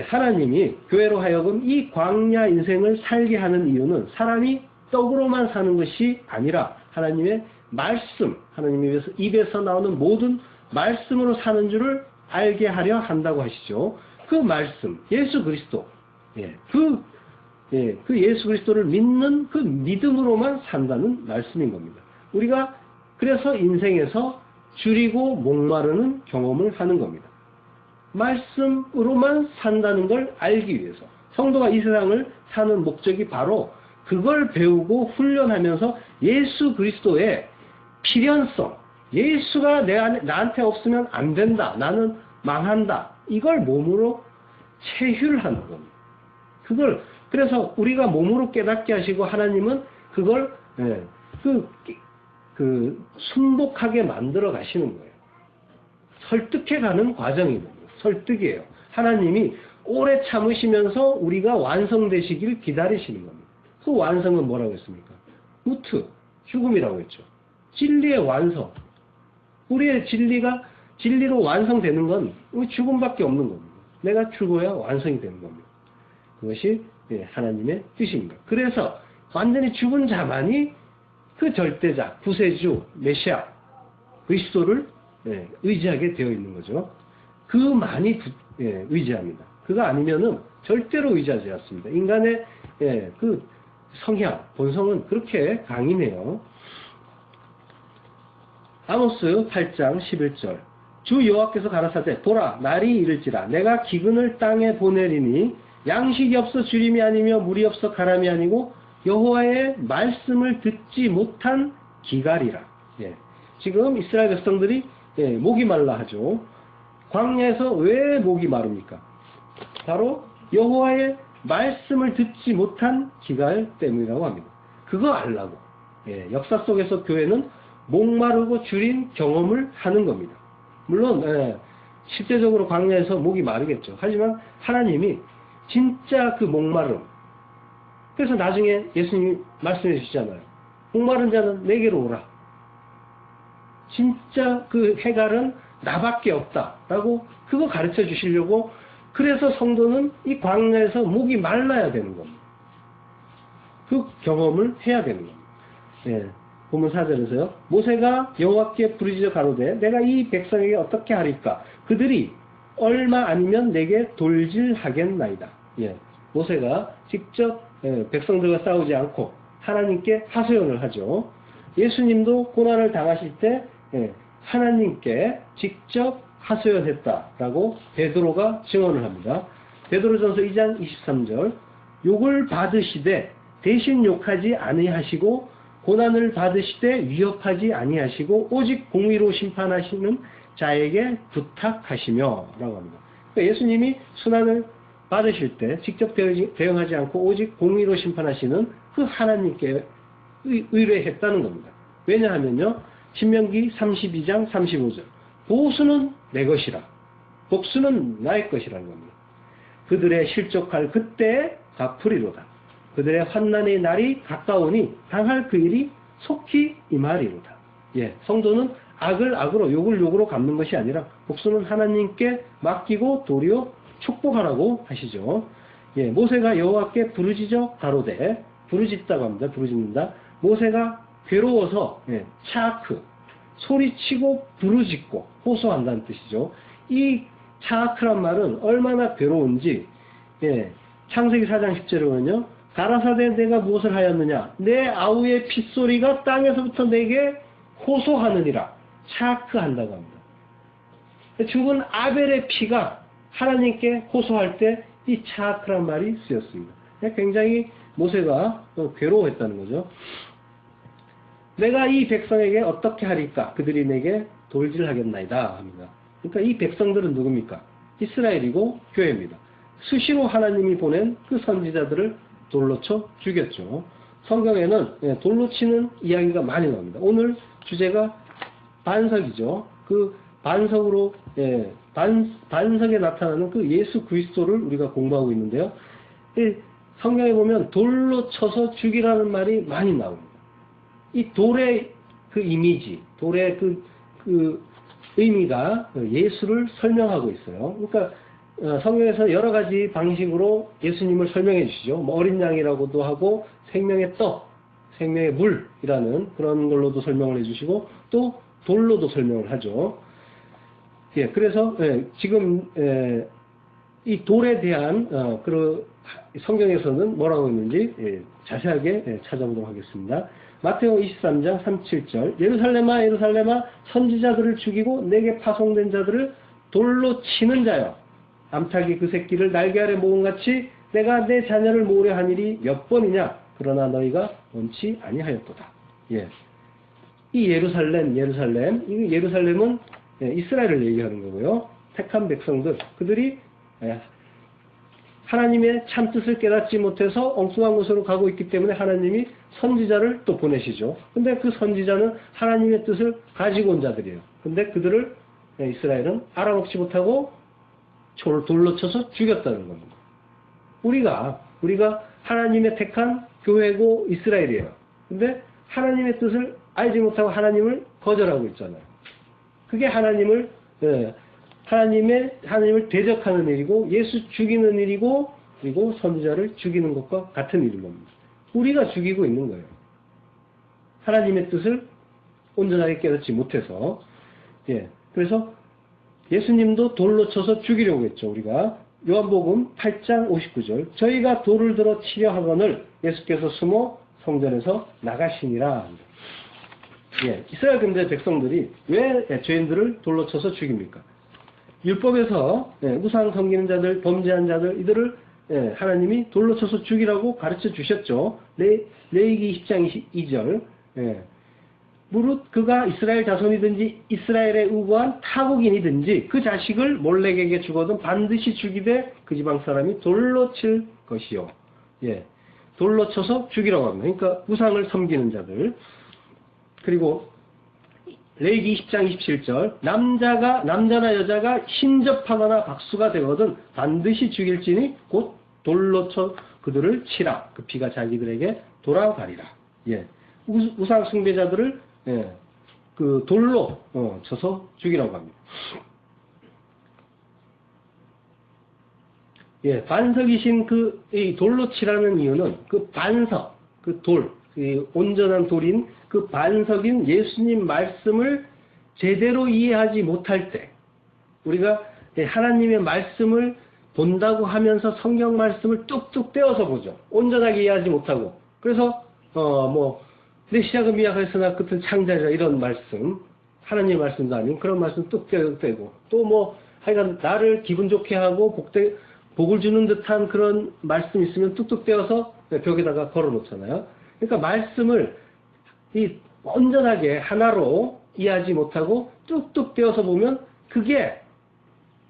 하나님이 교회로 하여금 이 광야 인생을 살게 하는 이유는 사람이 떡으로만 사는 것이 아니라 하나님의 말씀, 하나님의 입에서 나오는 모든 말씀으로 사는 줄을 알게 하려 한다고 하시죠. 그 말씀, 예수 그리스도, 그 예수 그리스도를 믿는 그 믿음으로만 산다는 말씀인 겁니다. 우리가 그래서 인생에서 줄이고 목마르는 경험을 하는 겁니다. 말씀으로만 산다는 걸 알기 위해서. 성도가 이 세상을 사는 목적이 바로 그걸 배우고 훈련하면서 예수 그리스도의 필연성, 예수가 나한테 없으면 안 된다, 나는 망한다, 이걸 몸으로 체휼하는 겁니다. 그래서 우리가 몸으로 깨닫게 하시고 하나님은 그걸 순복하게 만들어 가시는 거예요. 설득해 가는 과정인 겁니다. 설득이에요. 하나님이 오래 참으시면서 우리가 완성되시길 기다리시는 겁니다. 그 완성은 뭐라고 했습니까? 무트, 죽음이라고 했죠. 진리의 완성. 우리의 진리로 완성되는 건 죽음밖에 없는 겁니다. 내가 죽어야 완성이 되는 겁니다. 그것이 하나님의 뜻입니다. 그래서 완전히 죽은 자만이 그 절대자, 구세주, 메시아, 그리스도를 의지하게 되어 있는 거죠. 그만이 의지합니다. 그거 아니면은 절대로 의지하지 않습니다. 인간의 그 성향, 본성은 그렇게 강인해요. 아모스 8장 11절 주 여호와께서 가라사대 보라 날이 이를지라 내가 기근을 땅에 보내리니 양식이 없어 주림이 아니며 물이 없어 가람이 아니고 여호와의 말씀을 듣지 못한 기갈이라. 지금 이스라엘 백성들이 목이 말라 하죠. 광야에서 왜 목이 마릅니까? 바로 여호와의 말씀을 듣지 못한 기갈 때문이라고 합니다. 그거 알라고. 역사 속에서 교회는 목마르고 줄인 경험을 하는 겁니다. 물론 실제적으로 광야에서 목이 마르겠죠. 하지만 하나님이 진짜 그 목마름, 그래서 나중에 예수님이 말씀해 주시잖아요. 목마른 자는 내게로 오라. 진짜 그 해갈은 나밖에 없다라고 그거 가르쳐 주시려고 그래서 성도는 이 광야에서 목이 말라야 되는 겁니다. 그 경험을 해야 되는 겁니다. 예, 본문 4절에서요. 모세가 여호와께 부르짖어 가로되 내가 이 백성에게 어떻게 하리까? 그들이 얼마 아니면 내게 돌질하겠나이다. 예, 모세가 직접 백성들과 싸우지 않고 하나님께 하소연을 하죠. 예수님도 고난을 당하실 때 하나님께 직접 하소연했다라고 베드로가 증언을 합니다. 베드로전서 2장 23절 욕을 받으시되 대신 욕하지 아니하시고 고난을 받으시되 위협하지 아니하시고 오직 공의로 심판하시는 자에게 부탁하시며 라고 합니다. 그러니까 예수님이 순환을 받으실 때 직접 대응하지 않고 오직 공의로 심판하시는 그 하나님께 의뢰했다는 겁니다. 왜냐하면요. 신명기 32장 35절 보수는 내 것이라 복수는 나의 것이라는 겁니다. 그들의 실족할 그때에 갚으리로다. 그들의 환난의 날이 가까우니 당할 그 일이 속히 임하리로다. 예, 성도는 악을 악으로 욕을 욕으로 갚는 것이 아니라 복수는 하나님께 맡기고 도리어 축복하라고 하시죠. 예, 모세가 여호와께 부르짖어 가로되 부르짖다고 합니다. 부르짖는다. 모세가 괴로워서 차크 소리치고 부르짖고 호소한다는 뜻이죠. 이 차크란 말은 얼마나 괴로운지 창세기 4장 10절에 보면요. 가라사대 내가 무엇을 하였느냐 내 아우의 핏소리가 땅에서부터 내게 호소하느니라. 차크한다고 합니다. 죽은 아벨의 피가 하나님께 호소할 때 이 차크란 말이 쓰였습니다. 굉장히 모세가 괴로워했다는 거죠. 내가 이 백성에게 어떻게 하리까? 그들이 내게 돌질하겠나이다 합니다. 그러니까 이 백성들은 누굽니까? 이스라엘이고 교회입니다. 수시로 하나님이 보낸 그 선지자들을 돌로 쳐 죽였죠. 성경에는 돌로 치는 이야기가 많이 나옵니다. 오늘 주제가 반석이죠. 그 반석으로 반석에 나타나는 그 예수 그리스도를 우리가 공부하고 있는데요. 성경에 보면 돌로 쳐서 죽이라는 말이 많이 나옵니다. 이 돌의 그 이미지, 돌의 그 의미가 예수를 설명하고 있어요. 그러니까 성경에서 여러 가지 방식으로 예수님을 설명해 주시죠. 뭐 어린 양이라고도 하고 생명의 떡, 생명의 물이라는 그런 걸로도 설명을 해주시고 또 돌로도 설명을 하죠. 예, 그래서 지금 이 돌에 대한 그 성경에서는 뭐라고 했는지 자세하게 찾아보도록 하겠습니다. 마태오 23장 37절 예루살렘아 예루살렘아 선지자들을 죽이고 내게 파송된 자들을 돌로 치는 자여 암탉이 그 새끼를 날개 아래 모음같이 내가 내 자녀를 모으려 한 일이 몇 번이냐 그러나 너희가 원치 아니하였도다. 예. 이 예루살렘 이 예루살렘은 이스라엘을 얘기하는 거고요. 택한 백성들 그들이 하나님의 참 뜻을 깨닫지 못해서 엉뚱한 곳으로 가고 있기 때문에 하나님이 선지자를 또 보내시죠. 근데 그 선지자는 하나님의 뜻을 가지고 온 자들이에요. 근데 그들을 이스라엘은 알아먹지 못하고 돌로 쳐서 죽였다는 겁니다. 우리가 하나님의 택한 교회고 이스라엘이에요. 근데 하나님의 뜻을 알지 못하고 하나님을 거절하고 있잖아요. 그게 하나님을 대적하는 일이고 예수 죽이는 일이고 그리고 선지자를 죽이는 것과 같은 일인 겁니다. 우리가 죽이고 있는 거예요. 하나님의 뜻을 온전하게 깨닫지 못해서 그래서 예수님도 돌로 쳐서 죽이려고 했죠. 우리가 요한복음 8장 59절 저희가 돌을 들어 치려 하거늘 예수께서 숨어 성전에서 나가시니라. 이스라엘 근대 백성들이 왜 죄인들을 돌로 쳐서 죽입니까? 율법에서 우상 섬기는 자들, 범죄한 자들 이들을 하나님이 돌로 쳐서 죽이라고 가르쳐 주셨죠. 레위기 10장 2절 무릇 그가 이스라엘 자손이든지 이스라엘에 의거한 타국인이든지 그 자식을 몰렉에게 주거든 반드시 죽이되 그 지방 사람이 돌로 칠 것이요. 돌로 쳐서 죽이라고 합니다. 그러니까 우상을 섬기는 자들. 그리고 레위기 20장 27절 남자나 여자가 신접하거나 박수가 되거든 반드시 죽일지니 곧 돌로 쳐 그들을 치라. 그 피가 자기들에게 돌아가리라. 우상 숭배자들을 그 돌로 쳐서 죽이라고 합니다. 예, 반석이신 이 돌로 치라는 이유는 그 반석, 그 돌, 이 온전한 돌인 그 반석인 예수님 말씀을 제대로 이해하지 못할 때, 우리가 하나님의 말씀을 본다고 하면서 성경 말씀을 뚝뚝 떼어서 보죠. 온전하게 이해하지 못하고. 그래서, 내 시작은 미약하였으나 끝은 창자리라 이런 말씀, 하나님의 말씀도 아닌 그런 말씀 뚝 떼고, 또 하여간 나를 기분 좋게 하고 복을 주는 듯한 그런 말씀 있으면 뚝뚝 떼어서 벽에다가 걸어 놓잖아요. 그러니까 말씀을 온전하게 하나로 이해하지 못하고 뚝뚝 떼어서 보면 그게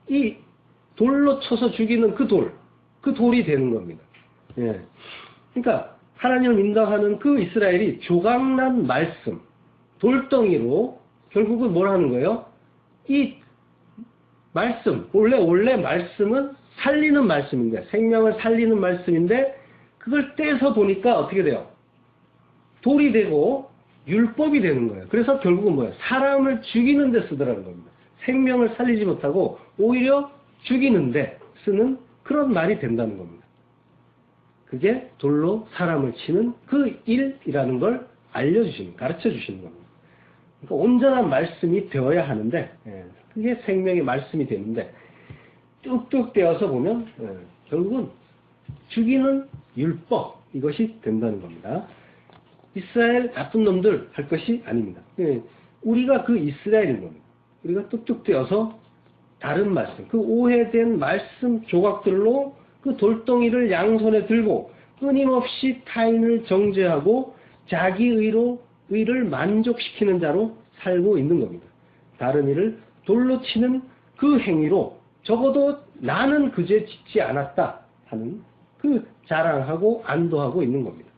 이 돌로 쳐서 죽이는 그 돌이 되는 겁니다. 예. 그러니까 하나님을 인정하는 그 이스라엘이 조각난 말씀, 돌덩이로 결국은 뭘 하는 거예요? 이 말씀, 원래 말씀은 살리는 말씀인데, 생명을 살리는 말씀인데, 그걸 떼서 보니까 어떻게 돼요? 돌이 되고 율법이 되는 거예요. 그래서 결국은 뭐예요? 사람을 죽이는 데 쓰더라는 겁니다. 생명을 살리지 못하고 오히려 죽이는데 쓰는 그런 말이 된다는 겁니다. 그게 돌로 사람을 치는 그 일이라는 걸 가르쳐 주시는 겁니다. 그러니까 온전한 말씀이 되어야 하는데, 그게 생명의 말씀이 되는데, 뚝뚝 떼어서 보면 결국은 죽이는 율법, 이것이 된다는 겁니다. 이스라엘 나쁜 놈들 할 것이 아닙니다. 우리가 그 이스라엘인 겁니다. 우리가 뚝뚝 떼어서 다른 말씀, 그 오해된 말씀 조각들로 그 돌덩이를 양손에 들고 끊임없이 타인을 정죄하고 자기 의를 만족시키는 자로 살고 있는 겁니다. 다른 이를 돌로 치는 그 행위로 적어도 나는 그 죄 짓지 않았다 하는 그 자랑하고 안도하고 있는 겁니다.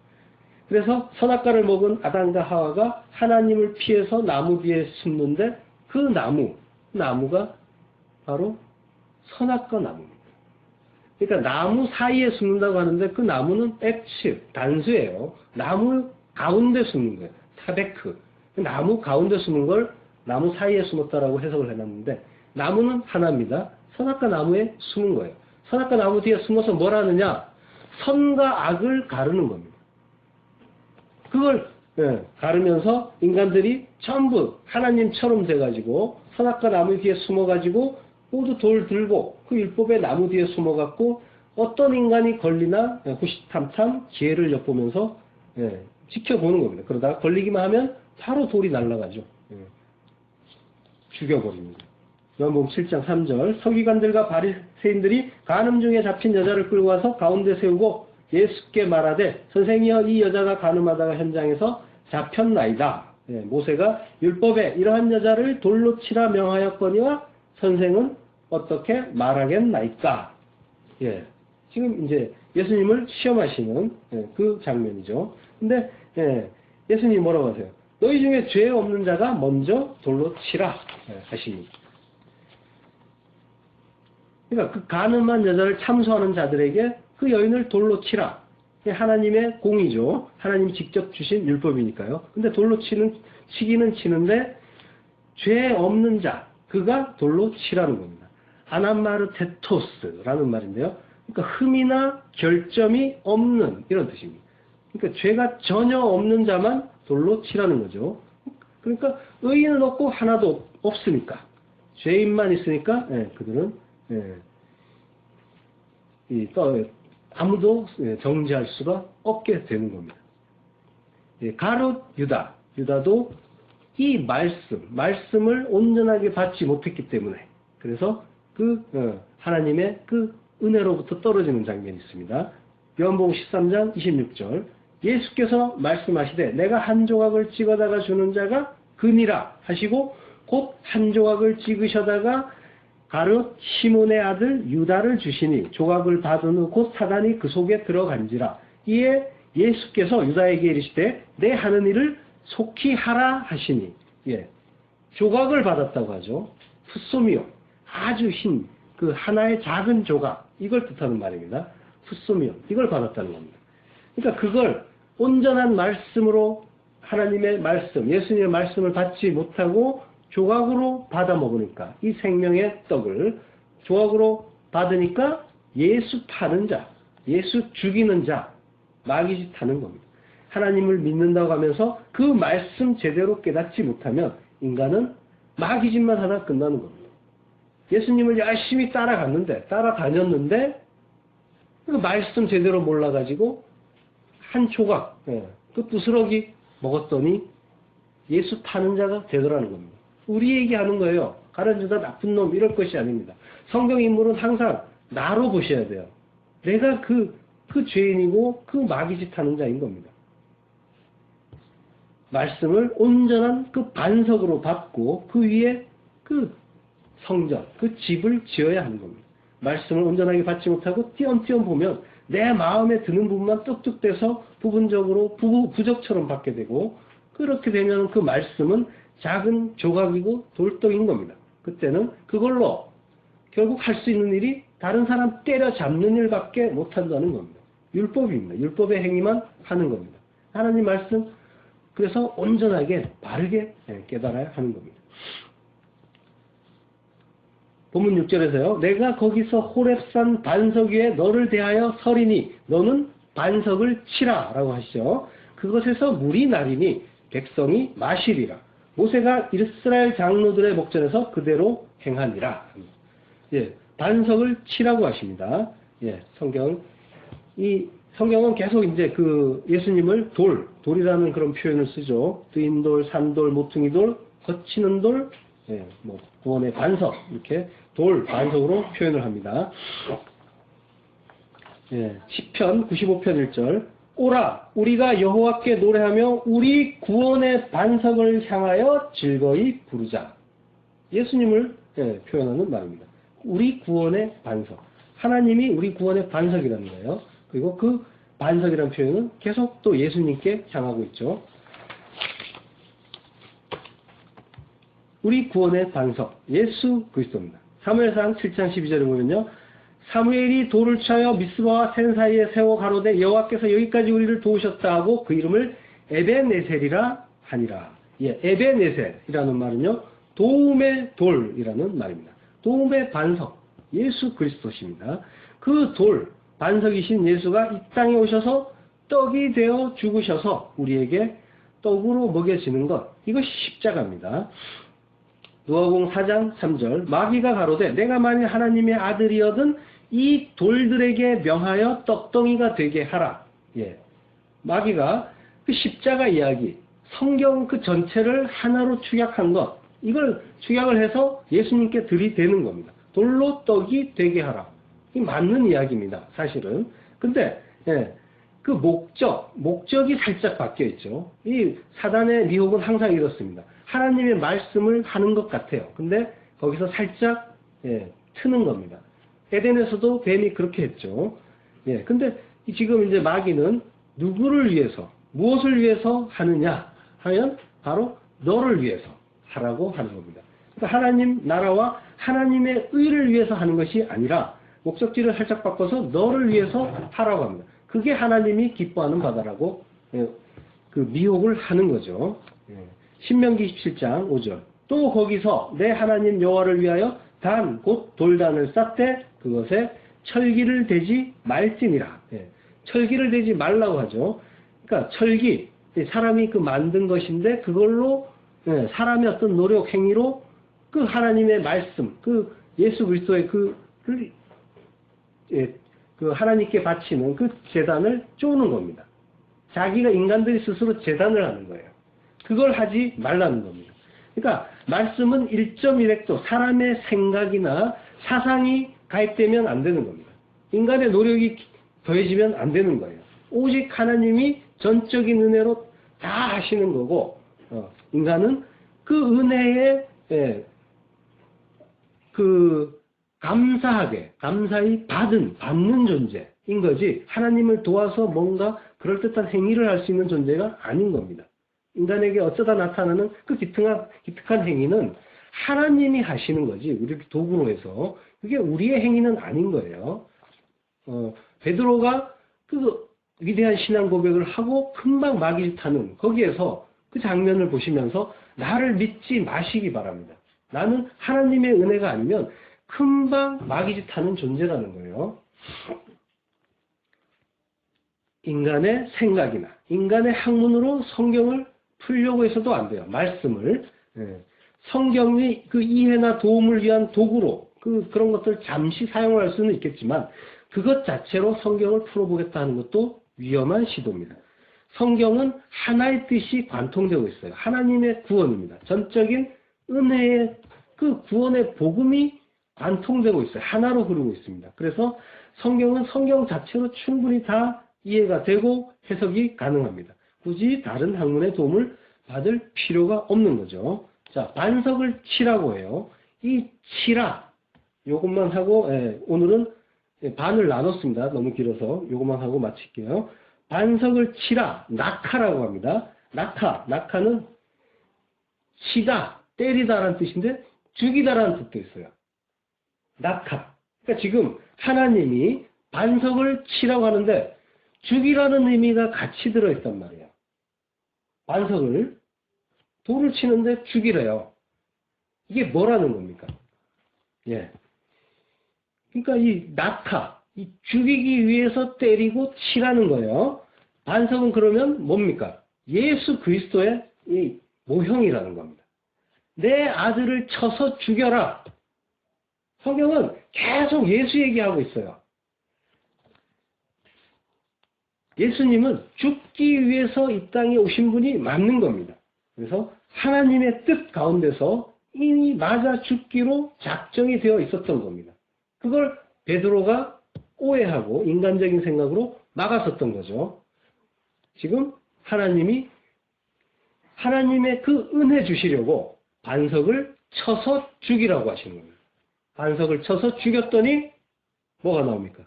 그래서 선악과를 먹은 아담과 하와가 하나님을 피해서 나무 뒤에 숨는데 그 나무가 바로 선악과 나무입니다. 그러니까 나무 사이에 숨는다고 하는데 그 나무는 단수예요. 나무 가운데 숨는 거예요. 타베크. 나무 가운데 숨은 걸 나무 사이에 숨었다라고 해석을 해놨는데 나무는 하나입니다. 선악과 나무에 숨은 거예요. 선악과 나무 뒤에 숨어서 뭘 하느냐? 선과 악을 가르는 겁니다. 그걸 가르면서 인간들이 전부 하나님처럼 돼가지고 선악과 나무 뒤에 숨어가지고 모두 돌 들고 그 율법의 나무 뒤에 숨어갖고 어떤 인간이 걸리나 후시탐탐 기회를 엿보면서 지켜보는 겁니다. 그러다가 걸리기만 하면 바로 돌이 날아가죠. 죽여버립니다. 요한복음 7장 3절 서기관들과 바리새인들이 간음 중에 잡힌 여자를 끌고 와서 가운데 세우고 예수께 말하되 선생이여 이 여자가 간음하다가 현장에서 잡혔나이다. 모세가 율법에 이러한 여자를 돌로 치라 명하였거니와 선생은 어떻게 말하겠나이까. 지금 이제 예수님을 시험하시는 그 장면이죠. 근데 예수님이 뭐라고 하세요? 너희 중에 죄 없는 자가 먼저 돌로 치라 하십니다. 그러니까 그 간음한 여자를 참소하는 자들에게 그 여인을 돌로 치라. 하나님의 공이죠. 하나님 직접 주신 율법이니까요. 근데 돌로 치기는 치는데 죄 없는 자, 그가 돌로 치라는 겁니다. 아나마르테토스라는 말인데요. 그러니까 흠이나 결점이 없는 이런 뜻입니다. 그러니까 죄가 전혀 없는 자만 돌로 치라는 거죠. 그러니까 의인은 없고 하나도 없으니까 죄인만 있으니까 그들은 아무도 정죄할 수가 없게 되는 겁니다. 가롯 유다도 이 말씀을 온전하게 받지 못했기 때문에 그래서 하나님의 그 은혜로부터 떨어지는 장면이 있습니다. 요한복음 13장 26절 예수께서 말씀하시되 내가 한 조각을 찍어다가 주는 자가 그니라 하시고 곧 한 조각을 찍으셔다가 가롯 시몬의 아들 유다를 주시니 조각을 받은 후 곧 사단이 그 속에 들어간지라. 이에 예수께서 유다에게 이르시되 내 하는 일을 속히 하라 하시니 조각을 받았다고 하죠. 푸소미오 아주 흰 그 하나의 작은 조각 이걸 뜻하는 말입니다. 푸소미오 이걸 받았다는 겁니다. 그러니까 그걸 온전한 말씀으로 하나님의 말씀, 예수님의 말씀을 받지 못하고 조각으로 받아 먹으니까 이 생명의 떡을 조각으로 받으니까 예수 타는 자, 예수 죽이는 자, 마귀짓 하는 겁니다. 하나님을 믿는다고 하면서 그 말씀 제대로 깨닫지 못하면 인간은 마귀짓만 하다 끝나는 겁니다. 예수님을 열심히 따라다녔는데 그 말씀 제대로 몰라가지고 한 조각, 그 부스러기 먹었더니 예수 타는 자가 되더라는 겁니다. 우리에게 하는 거예요. 가라앉으다 나쁜 놈 이럴 것이 아닙니다. 성경 인물은 항상 나로 보셔야 돼요. 내가 그 죄인이고 그 마귀짓 하는 자인 겁니다. 말씀을 온전한 그 반석으로 받고 그 위에 그 성전, 그 집을 지어야 하는 겁니다. 말씀을 온전하게 받지 못하고 띄엄띄엄 보면 내 마음에 드는 부분만 뚝뚝 떼서 부분적으로 부적처럼 받게 되고 그렇게 되면 그 말씀은 작은 조각이고 돌덩인 겁니다. 그때는 그걸로 결국 할 수 있는 일이 다른 사람 때려잡는 일밖에 못한다는 겁니다. 율법입니다. 율법의 행위만 하는 겁니다. 하나님 말씀 그래서 온전하게 바르게 깨달아야 하는 겁니다. 본문 6절에서요. 내가 거기서 호렙산 반석 위에 너를 대하여 서리니 너는 반석을 치라 라고 하시죠. 그것에서 물이 나리니 백성이 마시리라. 모세가 이스라엘 장로들의 목전에서 그대로 행하니라. 예, 반석을 치라고 하십니다. 예, 성경은 계속 이제 그 예수님을 돌이라는 그런 표현을 쓰죠. 뜨인 돌, 산돌, 모퉁이 돌, 거치는 돌, 예, 뭐 구원의 반석 이렇게 반석으로 표현을 합니다. 예, 시편 95편 1절 오라 우리가 여호와께 노래하며 우리 구원의 반석을 향하여 즐거이 부르자. 예수님을 표현하는 말입니다. 우리 구원의 반석. 하나님이 우리 구원의 반석이라는 거예요. 그리고 그 반석이라는 표현은 계속 또 예수님께 향하고 있죠. 우리 구원의 반석, 예수 그리스도입니다. 사무엘상 7장 12절에 보면요. 사무엘이 돌을 쳐여 미스바와 센 사이에 세워 가로되 여호와께서 여기까지 우리를 도우셨다 하고 그 이름을 에벤에셀이라 하니라. 예, 에벤에셀이라는 말은요. 도움의 돌이라는 말입니다. 도움의 반석, 예수 그리스도십니다. 그 반석이신 예수가 이 땅에 오셔서 떡이 되어 죽으셔서 우리에게 떡으로 먹여지는 것, 이것이 십자가입니다. 누가복음 4장 3절 마귀가 가로되 내가 만일 하나님의 아들이어든 이 돌들에게 명하여 떡덩이가 되게 하라. 예, 마귀가 그 십자가 이야기, 성경 그 전체를 하나로 축약한 것, 이걸 축약을 해서 예수님께 들이대는 겁니다. 돌로 떡이 되게 하라. 이 맞는 이야기입니다. 사실은. 근데 그 목적이 살짝 바뀌어 있죠. 이 사단의 미혹은 항상 이렇습니다. 하나님의 말씀을 하는 것 같아요. 근데 거기서 살짝 트는 겁니다. 에덴에서도 뱀이 그렇게 했죠. 근데 지금 이제 마귀는 누구를 위해서, 무엇을 위해서 하느냐 하면 바로 너를 위해서 하라고 하는 겁니다. 그러니까 하나님 나라와 하나님의 의를 위해서 하는 것이 아니라 목적지를 살짝 바꿔서 너를 위해서 하라고 합니다. 그게 하나님이 기뻐하는 바다라고 그 미혹을 하는 거죠. 신명기 17장 5절 또 거기서 내 하나님 여호와를 위하여 단 곧 돌단을 쌓되 그것에 철기를 대지 말지니라. 철기를 대지 말라고 하죠. 그러니까 철기, 사람이 그 만든 것인데 그걸로 사람의 어떤 노력 행위로 그 하나님의 말씀, 그 예수 그리스도의 그 하나님께 바치는 그 제단을 쪼는 겁니다. 자기가 인간들이 스스로 제단을 하는 거예요. 그걸 하지 말라는 겁니다. 그러니까 말씀은 1.1획도 사람의 생각이나 사상이 가입되면 안 되는 겁니다. 인간의 노력이 더해지면 안 되는 거예요. 오직 하나님이 전적인 은혜로 다 하시는 거고 인간은 그 은혜에 감사히 받는 존재인 거지 하나님을 도와서 뭔가 그럴듯한 행위를 할 수 있는 존재가 아닌 겁니다. 인간에게 어쩌다 나타나는 그 기특한 행위는 하나님이 하시는 거지 우리 도구로 해서 그게 우리의 행위는 아닌 거예요. 베드로가 그 위대한 신앙 고백을 하고 금방 마귀를 타는 거기에서 그 장면을 보시면서 나를 믿지 마시기 바랍니다. 나는 하나님의 은혜가 아니면 금방 마귀짓 하는 존재라는 거예요. 인간의 생각이나 인간의 학문으로 성경을 풀려고 해서도 안 돼요. 말씀을. 성경이 그 이해나 도움을 위한 도구로 그런 것들 잠시 사용할 수는 있겠지만 그것 자체로 성경을 풀어보겠다 하는 것도 위험한 시도입니다. 성경은 하나의 뜻이 관통되고 있어요. 하나님의 구원입니다. 전적인 은혜의 그 구원의 복음이 관통되고 있어요. 하나로 흐르고 있습니다. 그래서 성경은 성경 자체로 충분히 다 이해가 되고 해석이 가능합니다. 굳이 다른 학문의 도움을 받을 필요가 없는 거죠. 자, 반석을 치라고 해요. 이 치라, 요것만 하고, 오늘은 반을 나눴습니다. 너무 길어서 요것만 하고 마칠게요. 반석을 치라, 낙하라고 합니다. 낙하는 치다, 때리다라는 뜻인데 죽이다라는 뜻도 있어요. 낙하. 그러니까 지금 하나님이 반석을 치라고 하는데 죽이라는 의미가 같이 들어있단 말이에요. 반석을, 돌을 치는데 죽이래요. 이게 뭐라는 겁니까? 예. 그러니까 이 낙하, 이 죽이기 위해서 때리고 치라는 거예요. 반석은 그러면 뭡니까? 예수 그리스도의 이 모형이라는 겁니다. 내 아들을 쳐서 죽여라. 성경은 계속 예수 얘기하고 있어요. 예수님은 죽기 위해서 이 땅에 오신 분이 맞는 겁니다. 그래서 하나님의 뜻 가운데서 이미 맞아 죽기로 작정이 되어 있었던 겁니다. 그걸 베드로가 오해하고 인간적인 생각으로 막았었던 거죠. 지금 하나님이 하나님의 그 은혜 주시려고 반석을 쳐서 죽이라고 하시는 겁니다. 반석을 쳐서 죽였더니 뭐가 나옵니까?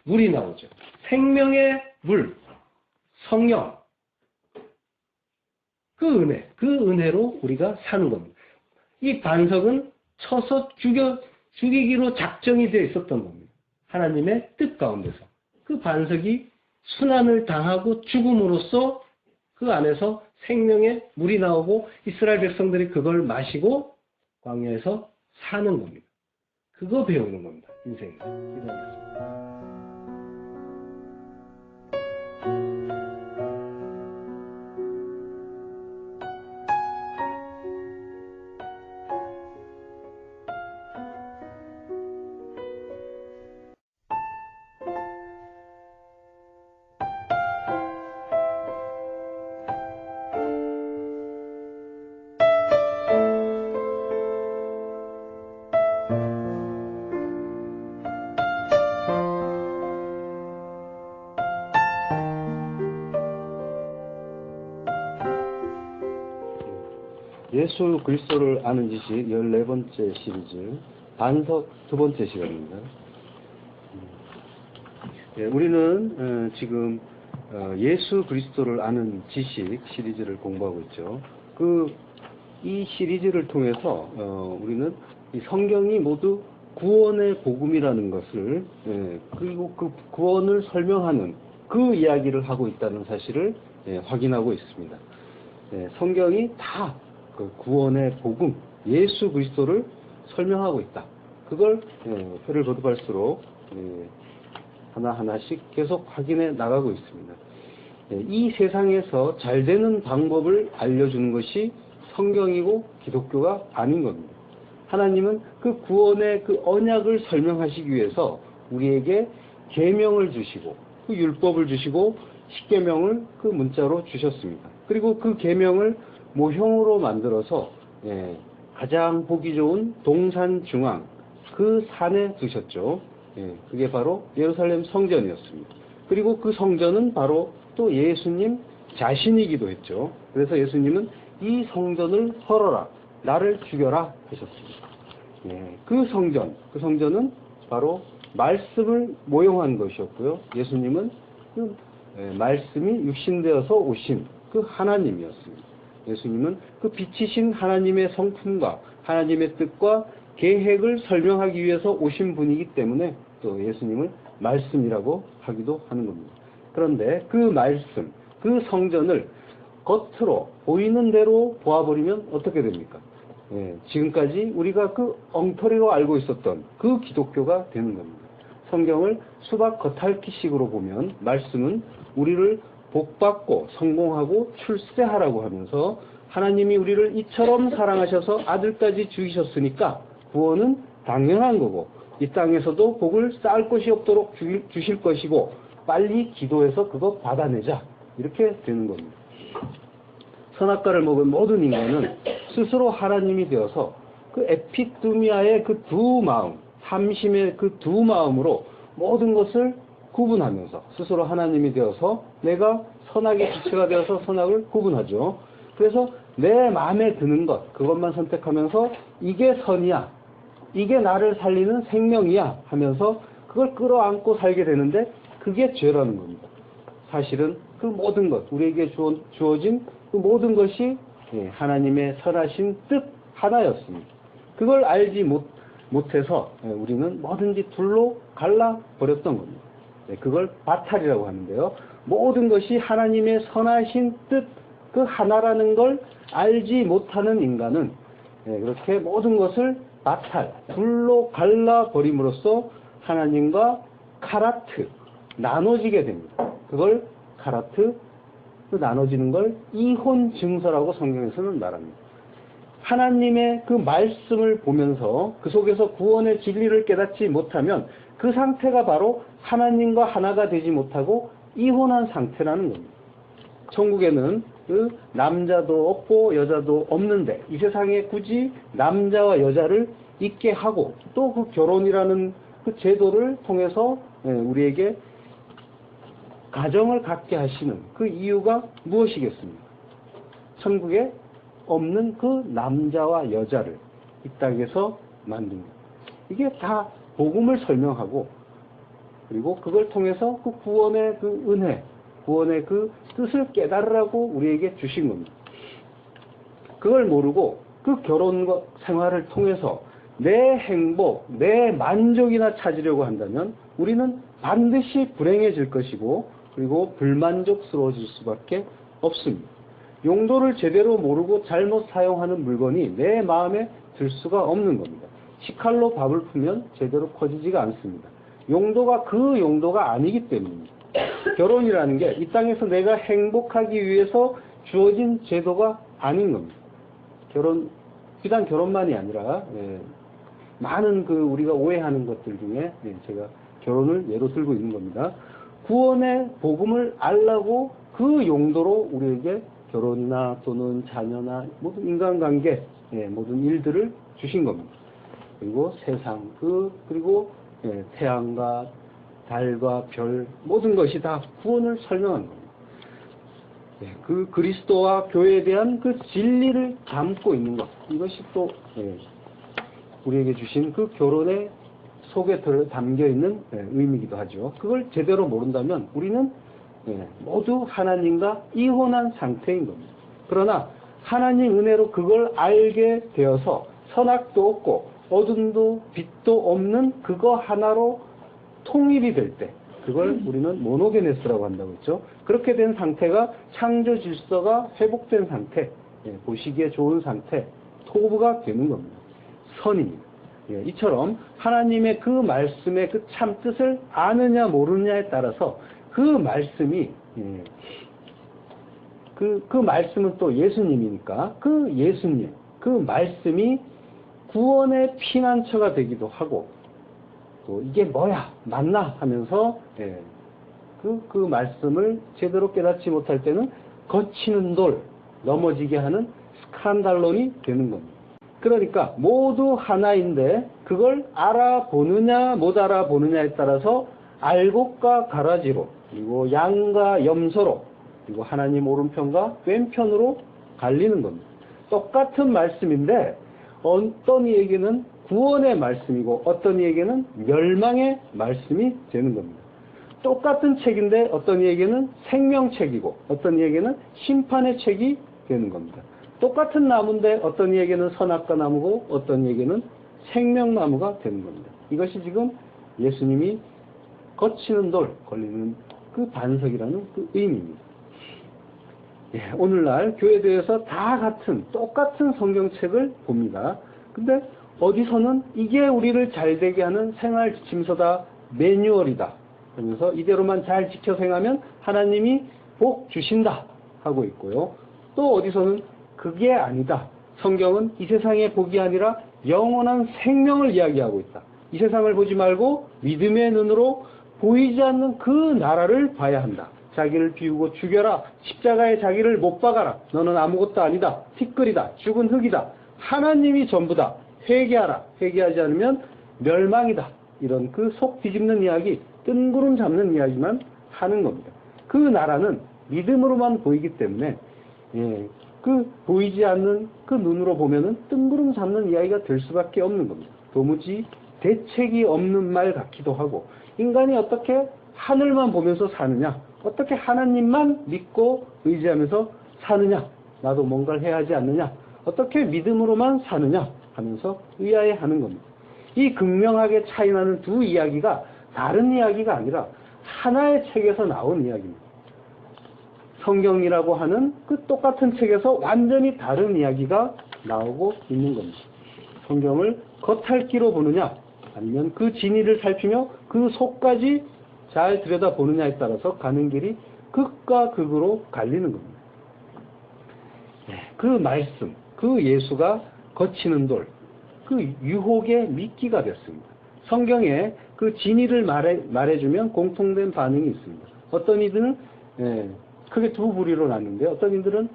물이 나오죠. 생명의 물, 성령. 그 은혜로 우리가 사는 겁니다. 이 반석은 쳐서 죽이기로 작정이 되어 있었던 겁니다. 하나님의 뜻 가운데서. 그 반석이 순환을 당하고 죽음으로써 그 안에서 생명의 물이 나오고 이스라엘 백성들이 그걸 마시고 광야에서 사는 겁니다. 그거 배우는 겁니다. 인생에서. 기도하겠습니다. 예수 그리스도를 아는 지식 14번째 시리즈 반석 2번째 시간입니다. 우리는 지금 예수 그리스도를 아는 지식 시리즈를 공부하고 있죠. 이 시리즈를 통해서 우리는 이 성경이 모두 구원의 복음이라는 것을 그리고 그 구원을 설명하는 그 이야기를 하고 있다는 사실을 확인하고 있습니다. 성경이 다 그 구원의 복음, 예수 그리스도를 설명하고 있다. 그걸 회를 거듭할수록 하나하나씩 계속 확인해 나가고 있습니다. 이 세상에서 잘 되는 방법을 알려주는 것이 성경이고 기독교가 아닌 겁니다. 하나님은 그 구원의 그 언약을 설명하시기 위해서 우리에게 계명을 주시고 그 율법을 주시고 십계명을 그 문자로 주셨습니다. 그리고 그 계명을 모형으로 만들어서 가장 보기 좋은 동산 중앙 그 산에 두셨죠. 그게 바로 예루살렘 성전이었습니다. 그리고 그 성전은 바로 또 예수님 자신이기도 했죠. 그래서 예수님은 이 성전을 헐어라, 나를 죽여라 하셨습니다. 그 성전은 바로 말씀을 모형한 것이었고요. 예수님은 그 말씀이 육신되어서 오신 그 하나님이었습니다. 예수님은 그 빛이신 하나님의 성품과 하나님의 뜻과 계획을 설명하기 위해서 오신 분이기 때문에 또 예수님을 말씀이라고 하기도 하는 겁니다. 그런데 그 말씀, 그 성전을 겉으로 보이는 대로 보아버리면 어떻게 됩니까? 지금까지 우리가 그 엉터리로 알고 있었던 그 기독교가 되는 겁니다. 성경을 수박 겉핥기식으로 보면 말씀은 우리를 복받고 성공하고 출세하라고 하면서 하나님이 우리를 이처럼 사랑하셔서 아들까지 주이셨으니까 구원은 당연한 거고 이 땅에서도 복을 쌓을 것이 없도록 주실 것이고 빨리 기도해서 그거 받아내자 이렇게 되는 겁니다. 선악과를 먹은 모든 인간은 스스로 하나님이 되어서 그 에피두미아의 그 두 마음, 삼심의 그 두 마음으로 모든 것을 구분하면서 스스로 하나님이 되어서 내가 선악의 주체가 되어서 선악을 구분하죠. 그래서 내 마음에 드는 것, 그것만 선택하면서 이게 선이야, 이게 나를 살리는 생명이야 하면서 그걸 끌어안고 살게 되는데 그게 죄라는 겁니다. 사실은 그 모든 것, 우리에게 주어진 그 모든 것이 하나님의 선하신 뜻 하나였습니다. 그걸 알지 못해서 우리는 뭐든지 둘로 갈라버렸던 겁니다. 그걸 바탈이라고 하는데요. 모든 것이 하나님의 선하신 뜻 그 하나라는 걸 알지 못하는 인간은 그렇게 모든 것을 바탈, 둘로 갈라버림으로써 하나님과 카라트, 나눠지게 됩니다. 그걸 카라트, 그 나눠지는 걸 이혼 증서라고 성경에서는 말합니다. 하나님의 그 말씀을 보면서 그 속에서 구원의 진리를 깨닫지 못하면 그 상태가 바로 하나님과 하나가 되지 못하고 이혼한 상태라는 겁니다. 천국에는 그 남자도 없고 여자도 없는데 이 세상에 굳이 남자와 여자를 있게 하고 또 그 결혼이라는 그 제도를 통해서 우리에게 가정을 갖게 하시는 그 이유가 무엇이겠습니까? 천국에 없는 그 남자와 여자를 이 땅에서 만든 것. 이게 다 복음을 설명하고 그리고 그걸 통해서 그 구원의 그 은혜, 구원의 그 뜻을 깨달으라고 우리에게 주신 겁니다. 그걸 모르고 그 결혼 생활을 통해서 내 행복, 내 만족이나 찾으려고 한다면 우리는 반드시 불행해질 것이고 그리고 불만족스러워질 수밖에 없습니다. 용도를 제대로 모르고 잘못 사용하는 물건이 내 마음에 들 수가 없는 겁니다. 식칼로 밥을 풀면 제대로 퍼지지가 않습니다. 용도가 그 용도가 아니기 때문입니다. 결혼이라는 게 이 땅에서 내가 행복하기 위해서 주어진 제도가 아닌 겁니다. 비단 결혼만이 아니라 많은 그 우리가 오해하는 것들 중에 제가 결혼을 예로 들고 있는 겁니다. 구원의 복음을 알라고 그 용도로 우리에게 결혼이나 또는 자녀나 모든 인간관계, 모든 일들을 주신 겁니다. 그리고 세상, 그리고 태양과 달과 별, 모든 것이 다 구원을 설명한 겁니다. 그 그리스도와 교회에 대한 그 진리를 담고 있는 것, 이것이 또 우리에게 주신 그 결혼의 속에 담겨 있는 의미이기도 하죠. 그걸 제대로 모른다면 우리는 모두 하나님과 이혼한 상태인 겁니다. 그러나 하나님 은혜로 그걸 알게 되어서 선악도 없고 어둠도 빛도 없는 그거 하나로 통일이 될 때 그걸 우리는 모노게네스라고 한다고 했죠. 그렇게 된 상태가 창조 질서가 회복된 상태, 보시기에 좋은 상태, 토부가 되는 겁니다. 선입니다. 이처럼 하나님의 그 말씀의 그 참뜻을 아느냐 모르느냐에 따라서 그 말씀이 그 말씀은 또 예수님이니까 그 예수님, 그 말씀이 구원의 피난처가 되기도 하고 또 이게 뭐야 맞나 하면서 그 말씀을 제대로 깨닫지 못할 때는 거치는 돌, 넘어지게 하는 스칸달론이 되는 겁니다. 그러니까 모두 하나인데 그걸 알아보느냐 못 알아보느냐에 따라서 알곡과 가라지로 그리고 양과 염소로 그리고 하나님 오른편과 왼편으로 갈리는 겁니다. 똑같은 말씀인데 어떤 이에게는 구원의 말씀이고 어떤 이에게는 멸망의 말씀이 되는 겁니다. 똑같은 책인데 어떤 이에게는 생명책이고 어떤 이에게는 심판의 책이 되는 겁니다. 똑같은 나무인데 어떤 이에게는 선악과 나무고 어떤 이에게는 생명나무가 되는 겁니다. 이것이 지금 예수님이 거치는 돌 걸리는 그 반석이라는 그 의미입니다. 오늘날 교회대에서 다 똑같은 성경책을 봅니다. 근데 어디서는 이게 우리를 잘되게 하는 생활 지침서다, 매뉴얼이다. 그러면서 이대로만 잘 지켜 행하면 하나님이 복 주신다 하고 있고요. 또 어디서는 그게 아니다. 성경은 이 세상의 복이 아니라 영원한 생명을 이야기하고 있다. 이 세상을 보지 말고 믿음의 눈으로 보이지 않는 그 나라를 봐야 한다. 자기를 비우고 죽여라. 십자가에 자기를 못 박아라. 너는 아무것도 아니다. 티끌이다. 죽은 흙이다. 하나님이 전부다. 회개하라. 회개하지 않으면 멸망이다. 이런 그 속 뒤집는 이야기, 뜬구름 잡는 이야기만 하는 겁니다. 그 나라는 믿음으로만 보이기 때문에 그 보이지 않는 그 눈으로 보면은 뜬구름 잡는 이야기가 될 수밖에 없는 겁니다. 도무지 대책이 없는 말 같기도 하고, 인간이 어떻게 하늘만 보면서 사느냐, 어떻게 하나님만 믿고 의지하면서 사느냐, 나도 뭔가를 해야 하지 않느냐, 어떻게 믿음으로만 사느냐 하면서 의아해하는 겁니다. 이 극명하게 차이나는 두 이야기가 다른 이야기가 아니라 하나의 책에서 나온 이야기입니다. 성경이라고 하는 그 똑같은 책에서 완전히 다른 이야기가 나오고 있는 겁니다. 성경을 겉핥기로 보느냐, 아니면 그 진위를 살피며 그 속까지 잘 들여다보느냐에 따라서 가는 길이 극과 극으로 갈리는 겁니다. 그 말씀, 그 예수가 거치는 돌, 그 유혹의 미끼가 됐습니다. 성경에 그 진위를 말해주면 공통된 반응이 있습니다. 어떤 이들은 크게 두 부류로 나뉘는데, 어떤 이들은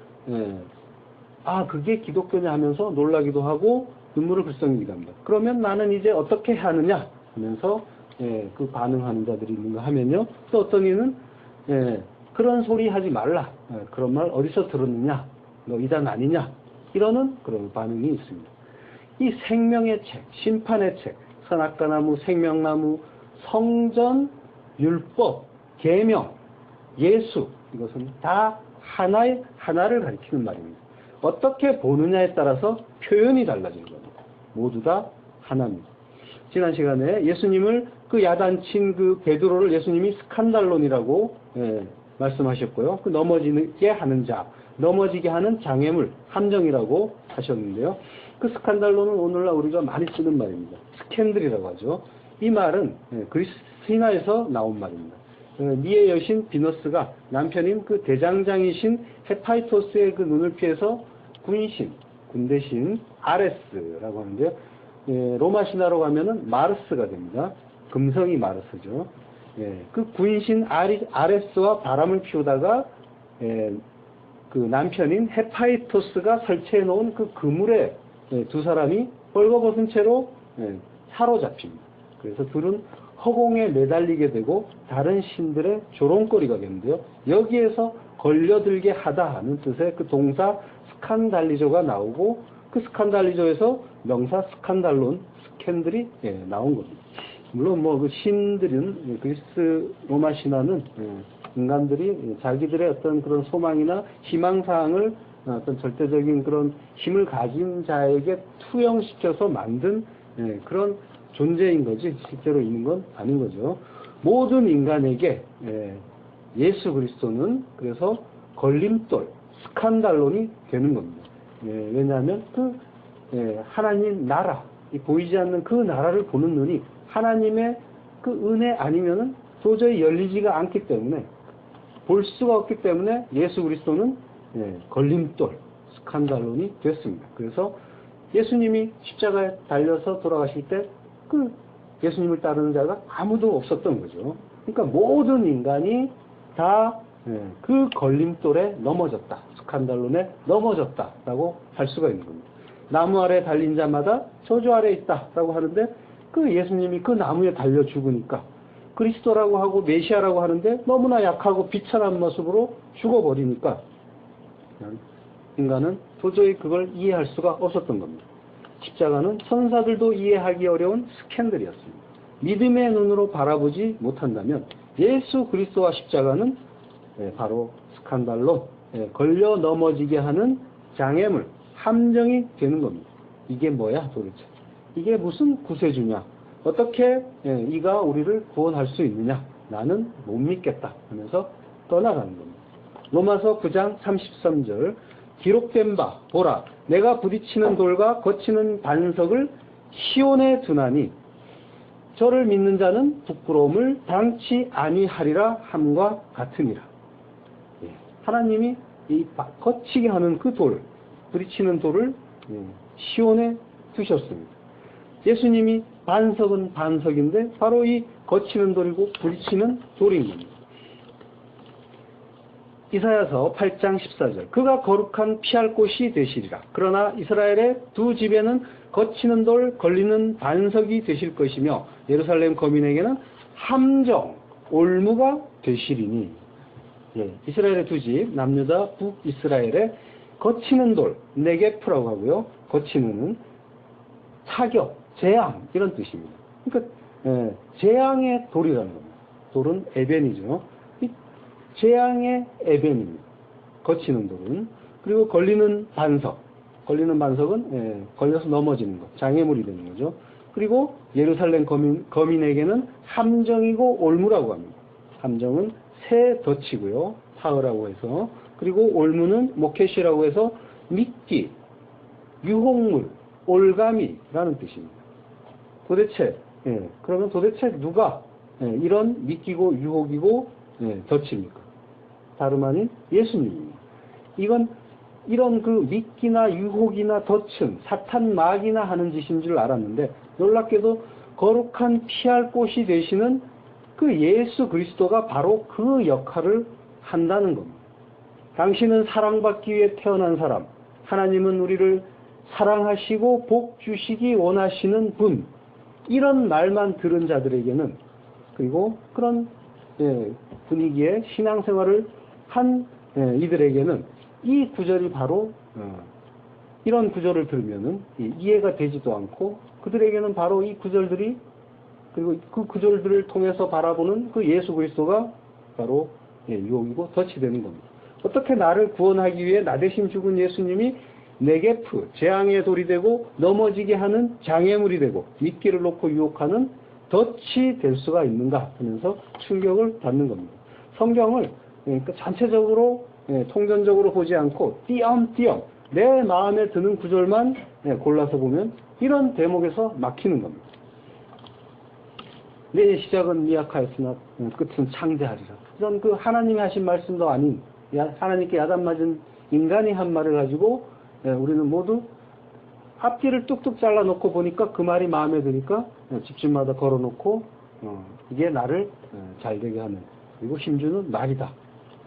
그게 기독교냐 하면서 놀라기도 하고 눈물을 글썽이기도 합니다. 그러면 나는 이제 어떻게 하느냐 하면서 그 반응하는 자들이 있는가 하면요, 또 어떤 이는 그런 소리 하지 말라, 그런 말 어디서 들었느냐, 너 이단 아니냐, 이러는 그런 반응이 있습니다. 이 생명의 책, 심판의 책, 선악과나무, 생명나무, 성전, 율법, 계명, 예수, 이것은 다 하나를 가리키는 말입니다. 어떻게 보느냐에 따라서 표현이 달라지는 겁니다. 모두 다 하나입니다. 지난 시간에 예수님을 그 야단친 그 베드로를 예수님이 스칸달론이라고 말씀하셨고요. 그 넘어지게 하는 자, 넘어지게 하는 장애물, 함정이라고 하셨는데요. 그 스칸달론은 오늘날 우리가 많이 쓰는 말입니다. 스캔들이라고 하죠. 이 말은 그리스 신화에서 나온 말입니다. 미의 여신 비너스가 남편인 그 대장장이신 헤파이토스의 그 눈을 피해서 군대신 아레스라고 하는데요. 로마 신화로 가면은 마르스가 됩니다. 금성이 마르스죠. 그 군신 아레스와 바람을 피우다가 그 남편인 헤파이토스가 설치해 놓은 그 그물에 두 사람이 벌거벗은 채로 사로잡힙니다. 그래서 둘은 허공에 매달리게 되고 다른 신들의 조롱거리가 되는데요. 여기에서 걸려들게 하다 하는 뜻의 그 동사 스칸달리조가 나오고, 그 스칸달리조에서 명사 스칸달론, 스캔들이 나온 겁니다. 물론 그 신들은, 그리스 로마 신화는 인간들이 자기들의 어떤 그런 소망이나 희망사항을 어떤 절대적인 그런 힘을 가진 자에게 투영시켜서 만든 그런 존재인 거지, 실제로 있는 건 아닌 거죠. 모든 인간에게 예수 그리스도는 그래서 걸림돌, 스칸달론이 되는 겁니다. 왜냐하면 그 하나님 나라, 보이지 않는 그 나라를 보는 눈이 하나님의 그 은혜 아니면은 도저히 열리지가 않기 때문에, 볼 수가 없기 때문에 예수 그리스도는 걸림돌, 스칸달론이 됐습니다. 그래서 예수님이 십자가에 달려서 돌아가실 때 그 예수님을 따르는 자가 아무도 없었던 거죠. 그러니까 모든 인간이 다 그 걸림돌에 넘어졌다, 스칸달론에 넘어졌다라고 할 수가 있는 겁니다. 나무 아래 달린 자마다 저주 아래 있다라고 하는데, 그 예수님이 그 나무에 달려 죽으니까 그리스도라고 하고 메시아라고 하는데 너무나 약하고 비천한 모습으로 죽어버리니까 인간은 도저히 그걸 이해할 수가 없었던 겁니다. 십자가는 천사들도 이해하기 어려운 스캔들이었습니다. 믿음의 눈으로 바라보지 못한다면 예수 그리스도와 십자가는 바로 스칸달로, 걸려 넘어지게 하는 장애물, 함정이 되는 겁니다. 이게 뭐야 도대체? 이게 무슨 구세주냐? 어떻게 이가 우리를 구원할 수 있느냐? 나는 못 믿겠다 하면서 떠나가는 겁니다. 로마서 9장 33절 기록된 바 보라 내가 부딪히는 돌과 거치는 반석을 시온에 두나니 저를 믿는 자는 부끄러움을 당치 아니하리라 함과 같으니라. 예, 하나님이 이 거치게 하는 그 돌, 부딪히는 돌을 시온에 두셨습니다. 예수님이 반석은 반석인데 바로 이 거치는 돌이고 부딪히는 돌인 겁니다. 이사야서 8장 14절 그가 거룩한 피할 곳이 되시리라. 그러나 이스라엘의 두 집에는 거치는 돌 걸리는 반석이 되실 것이며 예루살렘 거민에게는 함정 올무가 되시리니. 예, 이스라엘의 두 집 남유다 북이스라엘의 거치는 돌 네게프라고 하고요. 거치는 타격 재앙 이런 뜻입니다. 그러니까 재앙의 돌이라는 겁니다. 돌은 에벤이죠. 이 재앙의 에벤입니다. 거치는 돌은. 그리고 걸리는 반석은 걸려서 넘어지는 것, 장애물이 되는 거죠. 그리고 예루살렘 거민에게는 함정이고 올무라고 합니다. 함정은 새 덫이고요. 타어라고 해서. 그리고 올무는 모켓이라고 해서 미끼, 유혹물, 올가미라는 뜻입니다. 그러면 도대체 누가 이런 미끼고 유혹이고 덫입니까? 다름 아닌 예수님입니다. 이런 그 미끼나 유혹이나 덫은 사탄 마귀나 하는 짓인 줄 알았는데 놀랍게도 거룩한 피할 곳이 되시는 그 예수 그리스도가 바로 그 역할을 한다는 겁니다. 당신은 사랑받기 위해 태어난 사람, 하나님은 우리를 사랑하시고 복 주시기 원하시는 분, 이런 말만 들은 자들에게는, 그리고 그런 분위기의 신앙생활을 한 이들에게는 이 구절이 바로 이런 구절을 들으면은 이해가 되지도 않고, 그들에게는 바로 이 구절들이, 그리고 그 구절들을 통해서 바라보는 그 예수 그리스도가 바로 유혹이고 덫이 되는 겁니다. 어떻게 나를 구원하기 위해 나 대신 죽은 예수님이 네게프, 재앙의 돌이 되고 넘어지게 하는 장애물이 되고 미끼를 놓고 유혹하는 덫이 될 수가 있는가 하면서 충격을 받는 겁니다. 성경을 전체적으로 통전적으로 보지 않고 띄엄띄엄 내 마음에 드는 구절만 골라서 보면 이런 대목에서 막히는 겁니다. 내 시작은 미약하였으나 끝은 창대하리라. 이런 그 하나님이 하신 말씀도 아닌 하나님께 야단맞은 인간이 한 말을 가지고 우리는 모두 앞뒤를 뚝뚝 잘라놓고 보니까 그 말이 마음에 드니까 집집마다 걸어놓고 이게 나를 잘되게 하는, 그리고 힘주는 말이다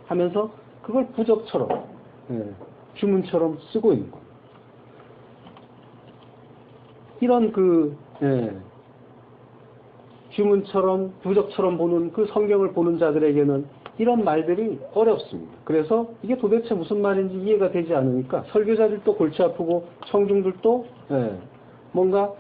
하면서 그걸 부적처럼 주문처럼 쓰고 있는 겁니다. 이런 주문처럼 부적처럼 보는 그 성경을 보는 자들에게는 이런 말들이 어렵습니다. 그래서 이게 도대체 무슨 말인지 이해가 되지 않으니까 설교자들도 골치 아프고 청중들도 뭔가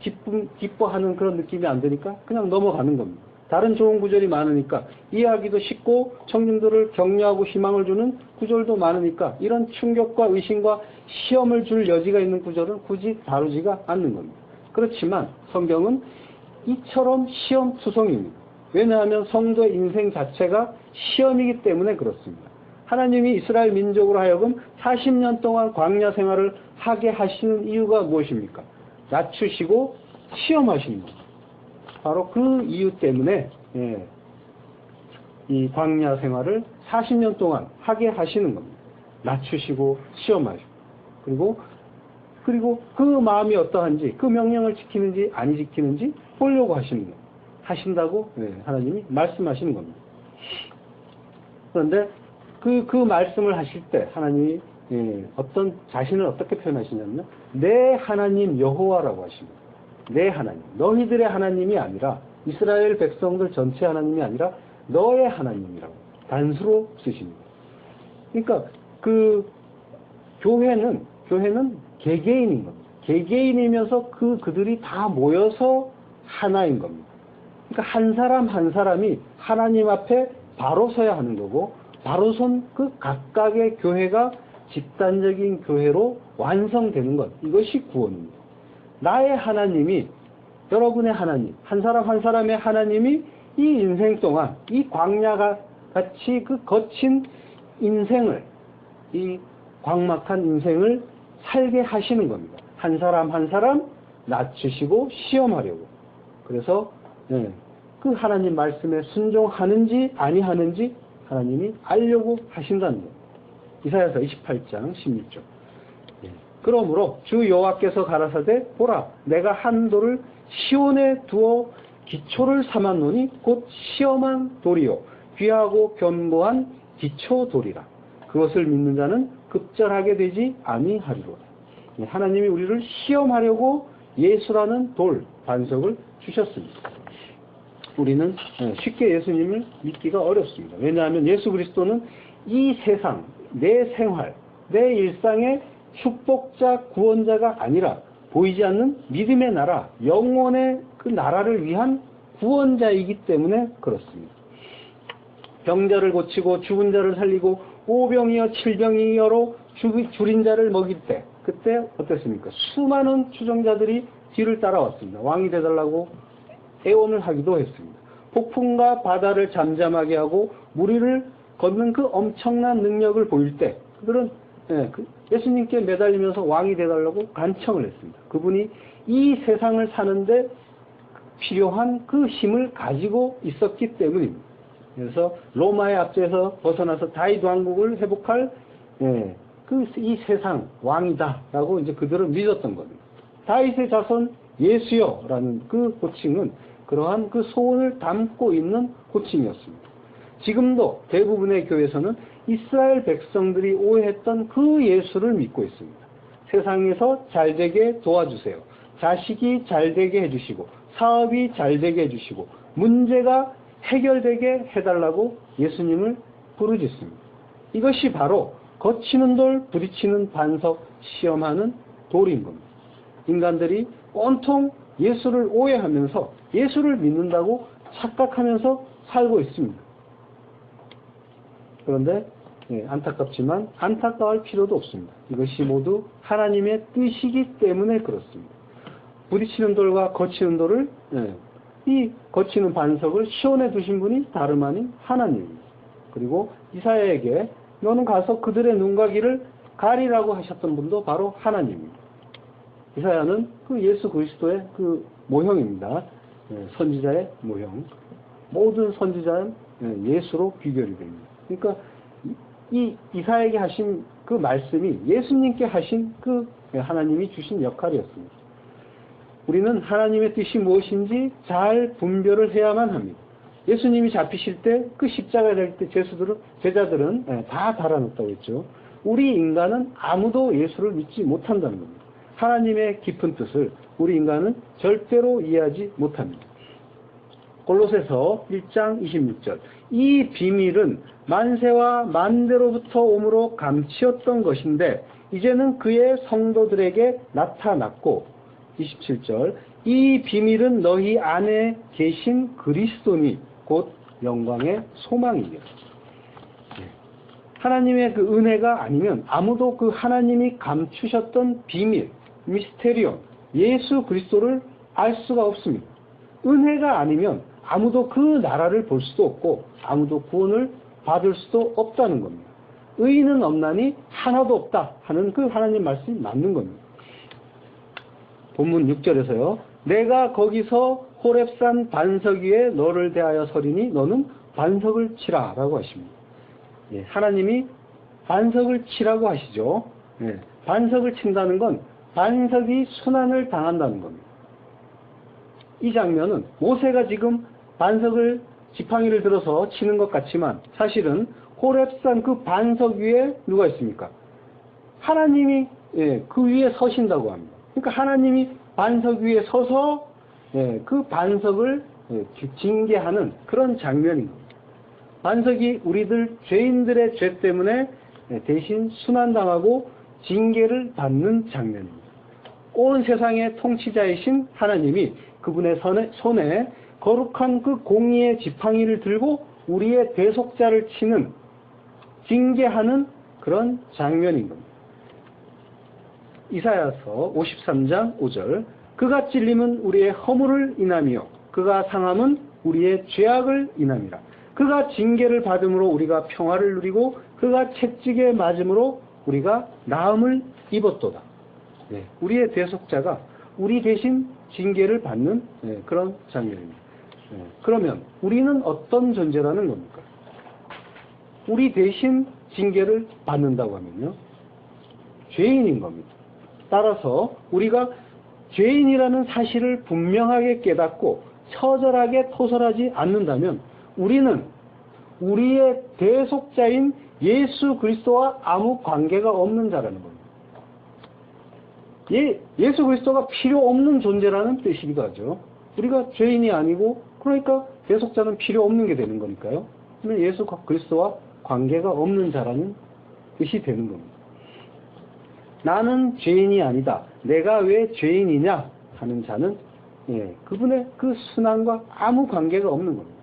기뻐하는 그런 느낌이 안 드니까 그냥 넘어가는 겁니다. 다른 좋은 구절이 많으니까 이해하기도 쉽고 청중들을 격려하고 희망을 주는 구절도 많으니까 이런 충격과 의심과 시험을 줄 여지가 있는 구절은 굳이 다루지가 않는 겁니다. 그렇지만 성경은 이처럼 시험투성입니다. 왜냐하면 성도의 인생 자체가 시험이기 때문에 그렇습니다. 하나님이 이스라엘 민족으로 하여금 40년 동안 광야 생활을 하게 하시는 이유가 무엇입니까? 낮추시고 시험하시는 겁니다. 바로 그 이유 때문에 이 광야 생활을 40년 동안 하게 하시는 겁니다. 낮추시고 시험하시고, 그리고 그 마음이 어떠한지, 그 명령을 지키는지 안 지키는지 보려고 하시는 겁니다. 하신다고 하나님이 말씀하시는 겁니다. 그런데 그 말씀을 하실 때 하나님이 어떤 자신을 어떻게 표현하시냐면요, 내 하나님 여호와라고 하십니다. 내 하나님, 너희들의 하나님이 아니라, 이스라엘 백성들 전체 하나님이 아니라 너의 하나님이라고 단수로 쓰십니다. 그러니까 그 교회는 개개인인 겁니다. 개개인이면서 그들이 다 모여서 하나인 겁니다. 그러니까 한 사람 한 사람이 하나님 앞에 바로 서야 하는 거고, 바로 선 그 각각의 교회가 집단적인 교회로 완성되는 것, 이것이 구원입니다. 나의 하나님이, 여러분의 하나님, 한 사람 한 사람의 하나님이 이 인생 동안 이 광야가 같이 그 거친 인생을 이 광막한 인생을 살게 하시는 겁니다. 한 사람 한 사람 낮추시고 시험하려고. 그래서 그 하나님 말씀에 순종하는지 아니하는지 하나님이 알려고 하신다는 겁니다. 이사야서 28장 16절. 그러므로 주 여호와께서 가라사대 보라 내가 한 돌을 시온에 두어 기초를 삼았노니 곧 시험한 돌이요 귀하고 견고한 기초돌이라. 그것을 믿는 자는 급절하게 되지 아니하리로다. 하나님이 우리를 시험하려고 예수라는 돌 반석을 주셨습니다. 우리는 쉽게 예수님을 믿기가 어렵습니다. 왜냐하면 예수 그리스도는 이 세상, 내 생활, 내 일상의 축복자, 구원자가 아니라 보이지 않는 믿음의 나라, 영원의 그 나라를 위한 구원자이기 때문에 그렇습니다. 병자를 고치고 죽은 자를 살리고 오병이어 칠병이어로 줄인 자를 먹일 때 그때 어땠습니까? 수많은 추종자들이 뒤를 따라왔습니다. 왕이 되달라고 애원을 하기도 했습니다. 폭풍과 바다를 잠잠하게 하고 무리를 걷는 그 엄청난 능력을 보일 때 그들은 예수님께 매달리면서 왕이 되달라고 간청을 했습니다. 그분이 이 세상을 사는데 필요한 그 힘을 가지고 있었기 때문입니다. 그래서 로마의 압제에서 벗어나서 다윗 왕국을 회복할 이 세상 왕이다라고 이제 그들은 믿었던 겁니다. 다윗의 자손 예수여라는 그 호칭은 그러한 그 소원을 담고 있는 호칭이었습니다. 지금도 대부분의 교회에서는 이스라엘 백성들이 오해했던 그 예수를 믿고 있습니다. 세상에서 잘되게 도와주세요. 자식이 잘되게 해주시고 사업이 잘되게 해주시고 문제가 해결되게 해달라고 예수님을 부르짖습니다. 이것이 바로 거치는 돌, 부딪히는 반석, 시험하는 돌인 겁니다. 인간들이 온통 예수를 오해하면서 예수를 믿는다고 착각하면서 살고 있습니다. 그런데 안타깝지만 안타까워할 필요도 없습니다. 이것이 모두 하나님의 뜻이기 때문에 그렇습니다. 부딪히는 돌과 거치는 돌을 이 거치는 반석을 시온에 두신 분이 다름 아닌 하나님입니다. 그리고 이사야에게 너는 가서 그들의 눈과 귀를 가리라고 하셨던 분도 바로 하나님입니다. 이사야는 그 예수 그리스도의 그 모형입니다. 선지자의 모형. 모든 선지자는 예수로 비교이 됩니다. 그러니까 이 이사야에게 하신 그 말씀이 예수님께 하신 그 하나님이 주신 역할이었습니다. 우리는 하나님의 뜻이 무엇인지 잘 분별을 해야만 합니다. 예수님이 잡히실 때 그 십자가에 될 때 제자들은 다 달아났다고 했죠. 우리 인간은 아무도 예수를 믿지 못한다는 겁니다. 하나님의 깊은 뜻을 우리 인간은 절대로 이해하지 못합니다. 골로새서 1장 26절 이 비밀은 만세와 만대로부터 오므로 감추었던 것인데 이제는 그의 성도들에게 나타났고 27절 이 비밀은 너희 안에 계신 그리스도니 곧 영광의 소망이니라. 하나님의 그 은혜가 아니면 아무도 그 하나님이 감추셨던 비밀, 미스테리온, 예수 그리스도를 알 수가 없습니다. 은혜가 아니면 아무도 그 나라를 볼 수도 없고 아무도 구원을 받을 수도 없다는 겁니다. 의인은 없나니 하나도 없다 하는 그 하나님 말씀이 맞는 겁니다. 본문 6절에서요. 내가 거기서 호렙산 반석 위에 너를 대하여 서리니 너는 반석을 치라 라고 하십니다. 하나님이 반석을 치라고 하시죠. 반석을 친다는 건 반석이 순환을 당한다는 겁니다. 이 장면은 모세가 지금 반석을 지팡이를 들어서 치는 것 같지만 사실은 호렙산 그 반석 위에 누가 있습니까? 하나님이 그 위에 서신다고 합니다. 그러니까 하나님이 반석 위에 서서 그 반석을 징계하는 그런 장면인 겁니다. 반석이 우리들 죄인들의 죄 때문에 대신 순환당하고 징계를 받는 장면입니다. 온 세상의 통치자이신 하나님이 그분의 손에 거룩한 그 공의의 지팡이를 들고 우리의 대속자를 치는 징계하는 그런 장면인 겁니다. 이사야서 53장 5절 그가 찔림은 우리의 허물을 인함이요 그가 상함은 우리의 죄악을 인함이라. 그가 징계를 받음으로 우리가 평화를 누리고 그가 채찍에 맞음으로 우리가 나음을 입었도다. 네, 우리의 대속자가 우리 대신 징계를 받는 그런 장면입니다. 그러면 우리는 어떤 존재라는 겁니까? 우리 대신 징계를 받는다고 하면요, 죄인인 겁니다. 따라서 우리가 죄인이라는 사실을 분명하게 깨닫고 처절하게 토설하지 않는다면 우리는 우리의 대속자인 예수 그리스도와 아무 관계가 없는 자라는 겁니다. 예수 그리스도가 필요 없는 존재라는 뜻이기도 하죠. 우리가 죄인이 아니고 그러니까 대속자는 필요 없는 게 되는 거니까요. 그러면 예수 그리스도와 관계가 없는 자라는 뜻이 되는 겁니다. 나는 죄인이 아니다. 내가 왜 죄인이냐 하는 자는 그분의 그 순환과 아무 관계가 없는 겁니다.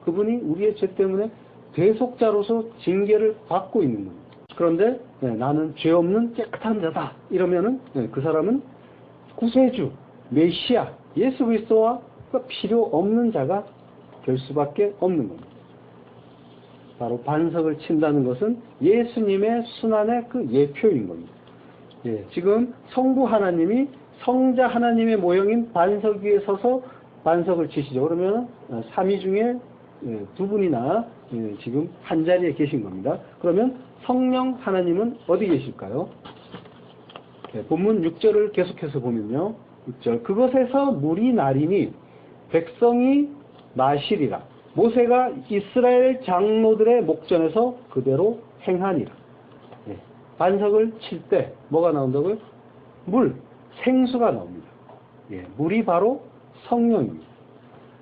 그분이 우리의 죄 때문에 대속자로서 징계를 받고 있는 겁니다. 그런데 나는 죄 없는 깨끗한 자다 이러면은 그 사람은 구세주, 메시아, 예수 그리스도와 필요 없는 자가 될 수밖에 없는 겁니다. 바로 반석을 친다는 것은 예수님의 순환의 그 예표인 겁니다. 지금 성부 하나님이 성자 하나님의 모형인 반석 위에 서서 반석을 치시죠. 그러면 삼위 중에 두 분이나 지금 한 자리에 계신 겁니다. 그러면 성령 하나님은 어디 계실까요? 본문 6절을 계속해서 보면요. 6절 그것에서 물이 나리니 백성이 마시리라. 모세가 이스라엘 장로들의 목전에서 그대로 행하니라. 반석을 칠 때 뭐가 나온다고요? 물, 생수가 나옵니다. 물이 바로 성령입니다.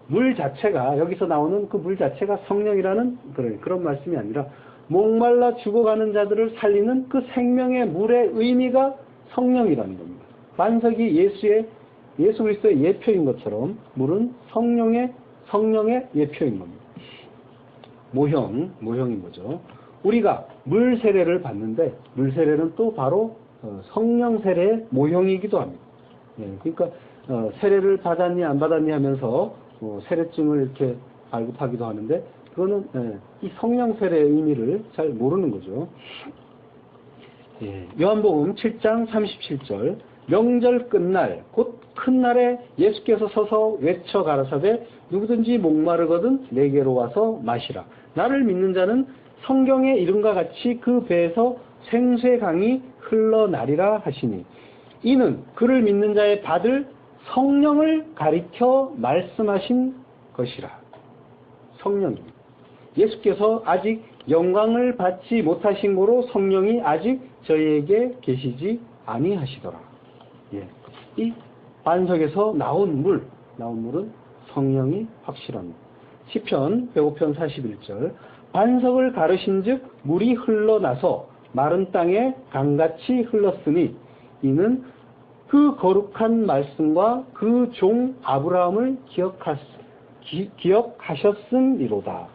물 자체가 여기서 나오는 그 물 자체가 성령이라는 그런 말씀이 아니라 목말라 죽어가는 자들을 살리는 그 생명의 물의 의미가 성령이라는 겁니다. 반석이 예수 그리스도의 예표인 것처럼 물은 성령의 예표인 겁니다. 모형인 거죠. 우리가 물 세례를 받는데 물 세례는 또 바로 성령 세례의 모형이기도 합니다. 그러니까 세례를 받았니 안 받았니 하면서 세례증을 이렇게 발급하기도 하는데 그거는 이 성령 세례의 의미를 잘 모르는 거죠. 요한복음 7장 37절 명절 끝날 곧 큰 날에 예수께서 서서 외쳐 가라사대 누구든지 목마르거든 내게로 와서 마시라. 나를 믿는 자는 성경의 이름과 같이 그 배에서 생수의 강이 흘러나리라 하시니 이는 그를 믿는 자의 받을 성령을 가리켜 말씀하신 것이라. 성령입니다. 예수께서 아직 영광을 받지 못하신 고로 성령이 아직 저희에게 계시지 아니하시더라. 이 반석에서 나온 물은 성령이 확실합니다. 시편 105편 41절 반석을 가르신즉 물이 흘러나서 마른 땅에 강같이 흘렀으니 이는 그 거룩한 말씀과 그 종 아브라함을 기억하셨음이로다.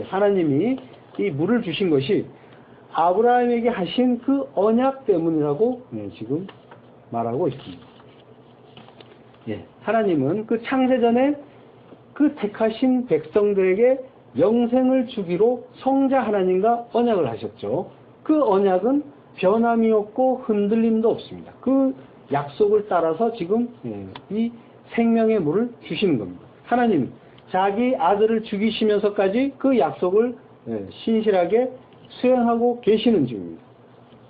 하나님이 이 물을 주신 것이 아브라함에게 하신 그 언약 때문이라고 지금 말하고 있습니다. 하나님은 그 창세전에 그 택하신 백성들에게 영생을 주기로 성자 하나님과 언약을 하셨죠. 그 언약은 변함이 없고 흔들림도 없습니다. 그 약속을 따라서 지금 이 생명의 물을 주시는 겁니다. 하나님 자기 아들을 죽이시면서까지 그 약속을 신실하게 수행하고 계시는 중입니다.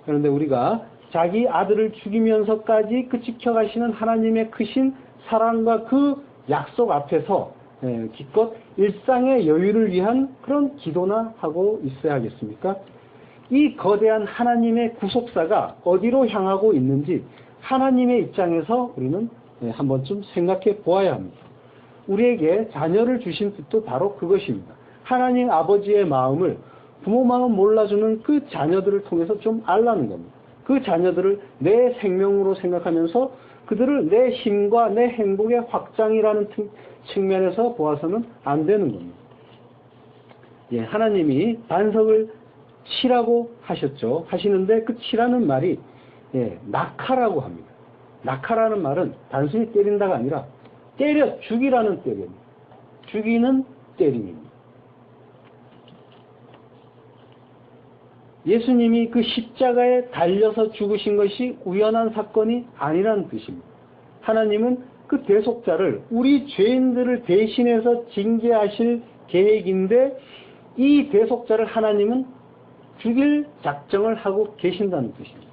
그런데 우리가 자기 아들을 죽이면서까지 그 지켜가시는 하나님의 크신 사랑과 그 약속 앞에서 기껏 일상의 여유를 위한 그런 기도나 하고 있어야 하겠습니까? 이 거대한 하나님의 구속사가 어디로 향하고 있는지 하나님의 입장에서 우리는 한 번쯤 생각해 보아야 합니다. 우리에게 자녀를 주신 뜻도 바로 그것입니다. 하나님 아버지의 마음을 부모 마음 몰라주는 그 자녀들을 통해서 좀 알라는 겁니다. 그 자녀들을 내 생명으로 생각하면서 그들을 내 힘과 내 행복의 확장이라는 측면에서 보아서는 안 되는 겁니다. 하나님이 반석을 치라고 하시는데 그 치라는 말이 낙하라고 합니다. 낙하라는 말은 단순히 때린다가 아니라 때려 죽이라는 때립니다. 죽이는 때림입니다. 예수님이 그 십자가에 달려서 죽으신 것이 우연한 사건이 아니라는 뜻입니다. 하나님은 그 대속자를 우리 죄인들을 대신해서 징계하실 계획인데 이 대속자를 하나님은 죽일 작정을 하고 계신다는 뜻입니다.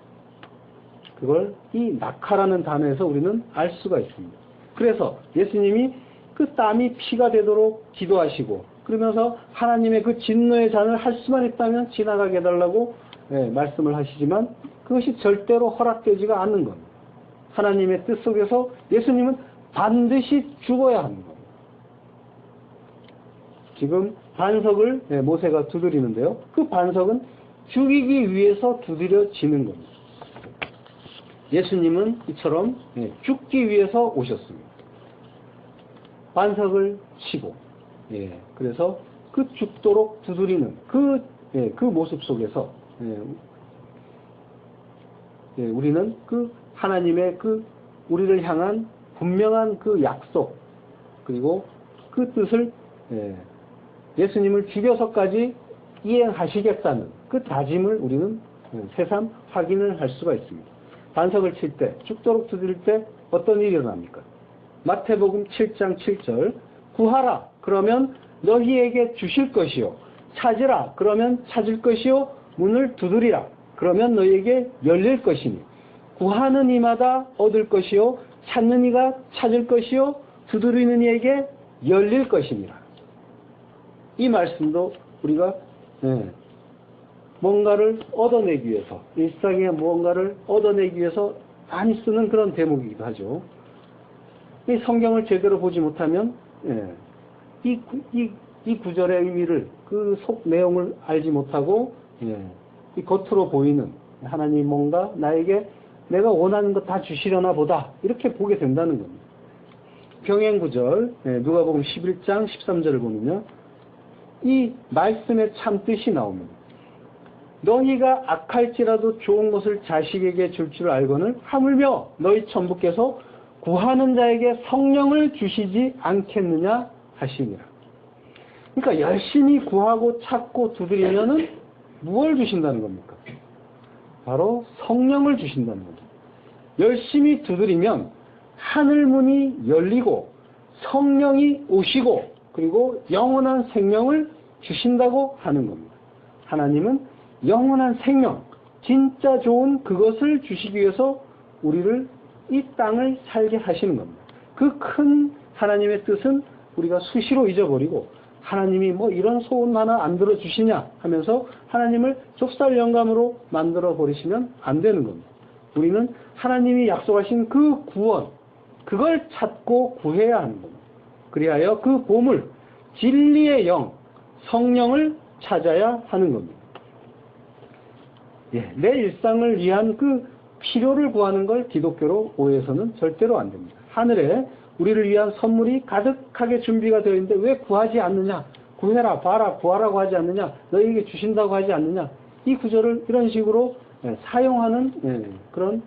그걸 이 낙하라는 단어에서 우리는 알 수가 있습니다. 그래서 예수님이 그 땀이 피가 되도록 기도하시고 그러면서 하나님의 그 진노의 잔을 할 수만 있다면 지나가게 해달라고 말씀을 하시지만 그것이 절대로 허락되지가 않는 겁니다. 하나님의 뜻 속에서 예수님은 반드시 죽어야 하는 겁니다. 지금 반석을 모세가 두드리는데요. 그 반석은 죽이기 위해서 두드려지는 겁니다. 예수님은 이처럼 죽기 위해서 오셨습니다. 반석을 치고 그래서 그 죽도록 두드리는 그 모습 속에서 우리는 그 하나님의 그 우리를 향한 분명한 그 약속 그리고 그 뜻을 예수님을 죽여서까지 이행하시겠다는 그 다짐을 우리는 새삼 확인을 할 수가 있습니다. 반석을 칠 때, 죽도록 두드릴 때 어떤 일이 일어납니까? 마태복음 7장 7절 구하라 그러면 너희에게 주실 것이요 찾으라 그러면 찾을 것이요 문을 두드리라 그러면 너희에게 열릴 것이니 구하는 이마다 얻을 것이요 찾는 이가 찾을 것이요 두드리는 이에게 열릴 것이니라. 이 말씀도 우리가 뭔가를 얻어내기 위해서 일상에 무언가를 얻어내기 위해서 많이 쓰는 그런 대목이기도 하죠. 이 성경을 제대로 보지 못하면 이 구절의 의미를 그 속 내용을 알지 못하고 이 겉으로 보이는 하나님 뭔가 나에게 내가 원하는 거 다 주시려나 보다 이렇게 보게 된다는 겁니다. 병행 구절 누가복음 11장 13절을 보면요. 이 말씀의 참 뜻이 나옵니다. 너희가 악할지라도 좋은 것을 자식에게 줄 줄 알거늘 하물며 너희 천부께서 구하는 자에게 성령을 주시지 않겠느냐 하시니라. 그러니까 열심히 구하고 찾고 두드리면은 무엇을 주신다는 겁니까? 바로 성령을 주신다는 겁니다. 열심히 두드리면 하늘문이 열리고 성령이 오시고 그리고 영원한 생명을 주신다고 하는 겁니다. 하나님은 영원한 생명, 진짜 좋은 그것을 주시기 위해서 우리를 이 땅을 살게 하시는 겁니다. 그 큰 하나님의 뜻은 우리가 수시로 잊어버리고 하나님이 뭐 이런 소원 하나 안 들어주시냐 하면서 하나님을 좁쌀 영감으로 만들어 버리시면 안 되는 겁니다. 우리는 하나님이 약속하신 그 구원, 그걸 찾고 구해야 하는 겁니다. 그리하여 그 보물, 진리의 영, 성령을 찾아야 하는 겁니다. 내 일상을 위한 그 필요를 구하는 걸 기독교로 오해해서는 절대로 안 됩니다. 하늘에 우리를 위한 선물이 가득하게 준비가 되어 있는데 왜 구하지 않느냐? 구해라, 봐라, 구하라고 하지 않느냐? 너희에게 주신다고 하지 않느냐? 이 구절을 이런 식으로 사용하는 그런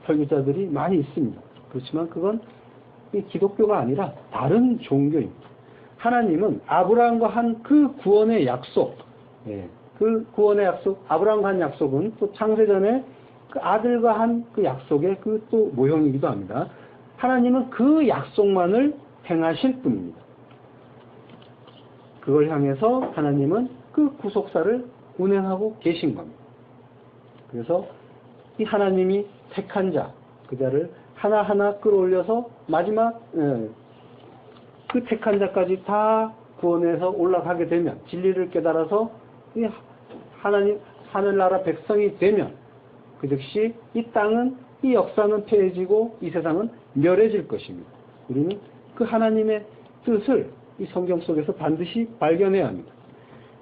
설교자들이 많이 있습니다. 그렇지만 그건 기독교가 아니라 다른 종교입니다. 하나님은 아브라함과 한 그 구원의 약속, 그 구원의 약속, 아브라함과 한 약속은 또 창세전에 그 아들과 한 그 약속의 그 또 모형이기도 합니다. 하나님은 그 약속만을 행하실 분입니다. 그걸 향해서 하나님은 그 구속사를 운행하고 계신 겁니다. 그래서 이 하나님이 택한 자, 그 자를 하나하나 끌어올려서 마지막 그 택한 자까지 다 구원해서 올라가게 되면 진리를 깨달아서 이 하나님 하늘나라 백성이 되면 그 즉시 이 땅은 이 역사는 폐해지고 이 세상은 멸해질 것입니다. 우리는 그 하나님의 뜻을 이 성경 속에서 반드시 발견해야 합니다.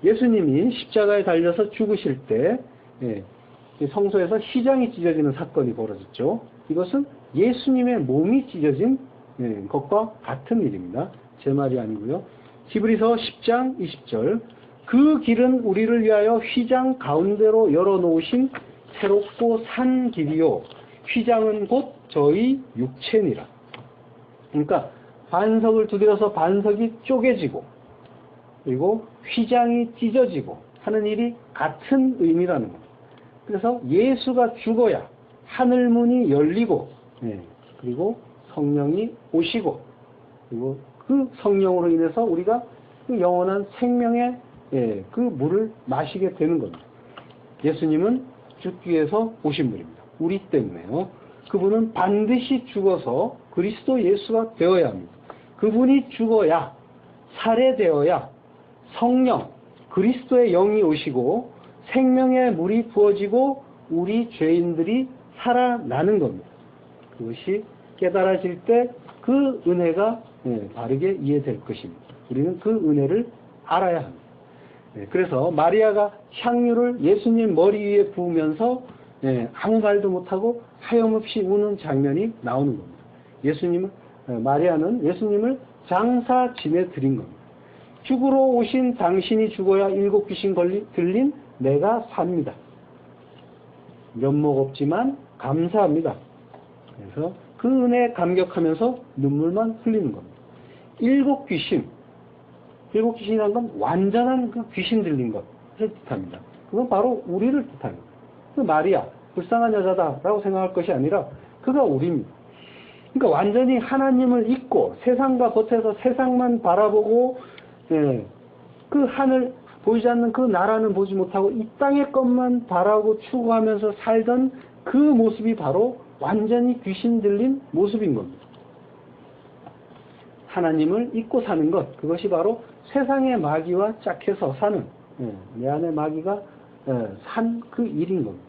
예수님이 십자가에 달려서 죽으실 때 성소에서 휘장이 찢어지는 사건이 벌어졌죠. 이것은 예수님의 몸이 찢어진 것과 같은 일입니다. 제 말이 아니고요. 히브리서 10장 20절 그 길은 우리를 위하여 휘장 가운데로 열어놓으신 새롭고 산 길이요 휘장은 곧 저희 육체니라. 그러니까 반석을 두드려서 반석이 쪼개지고 그리고 휘장이 찢어지고 하는 일이 같은 의미라는 겁니다. 그래서 예수가 죽어야 하늘문이 열리고, 그리고 성령이 오시고, 그리고 그 성령으로 인해서 우리가 그 영원한 생명의 그 물을 마시게 되는 겁니다. 예수님은 죽기 위해서 오신 분입니다. 우리 때문에요. 그분은 반드시 죽어서 그리스도 예수가 되어야 합니다. 그분이 죽어야, 살해되어야 성령, 그리스도의 영이 오시고 생명의 물이 부어지고 우리 죄인들이 살아나는 겁니다. 그것이 깨달아질 때 그 은혜가 바르게 이해될 것입니다. 우리는 그 은혜를 알아야 합니다. 그래서 마리아가 향유를 예수님 머리 위에 부으면서 아무 말도 못하고 하염없이 우는 장면이 나오는 겁니다. 마리아는 예수님을 장사 지내드린 겁니다. 죽으러 오신 당신이 죽어야 7 귀신 들린 내가 삽니다. 면목 없지만 감사합니다. 그래서 그 은혜에 감격하면서 눈물만 흘리는 겁니다. 7 귀신이라는 건 완전한 그 귀신 들린 것을 뜻합니다. 그건 바로 우리를 뜻합니다. 그 마리아, 불쌍한 여자다라고 생각할 것이 아니라 그가 우리입니다. 그러니까 완전히 하나님을 잊고 세상과 겉에서 세상만 바라보고 그 하늘 보이지 않는 그 나라는 보지 못하고 이 땅의 것만 바라고 추구하면서 살던 그 모습이 바로 완전히 귀신 들린 모습인 겁니다. 하나님을 잊고 사는 것, 그것이 바로 세상의 마귀와 짝해서 사는, 내 안의 마귀가 산 그 일인 겁니다.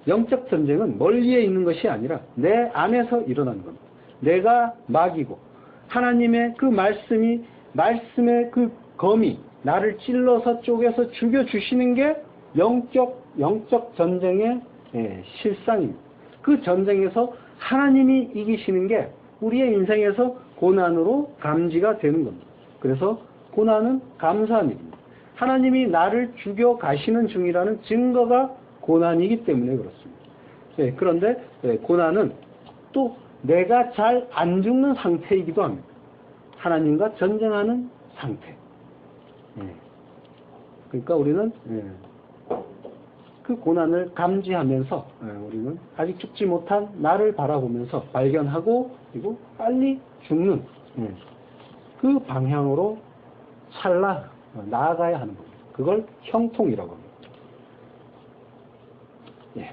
영적 전쟁은 멀리에 있는 것이 아니라 내 안에서 일어나는 겁니다. 내가 마귀고 하나님의 그 말씀의 그 검이 나를 찔러서 쪼개서 죽여주시는 게 영적 전쟁의 실상입니다. 그 전쟁에서 하나님이 이기시는 게 우리의 인생에서 고난으로 감지가 되는 겁니다. 그래서 고난은 감사한 일입니다. 하나님이 나를 죽여 가시는 중이라는 증거가 고난이기 때문에 그렇습니다. 그런데 고난은 또 내가 잘 안 죽는 상태이기도 합니다. 하나님과 전쟁하는 상태. 그러니까 우리는 그 고난을 감지하면서 우리는 아직 죽지 못한 나를 바라보면서 발견하고 그리고 빨리 죽는 그 방향으로 나아가야 하는 겁니다. 그걸 형통이라고 합니다.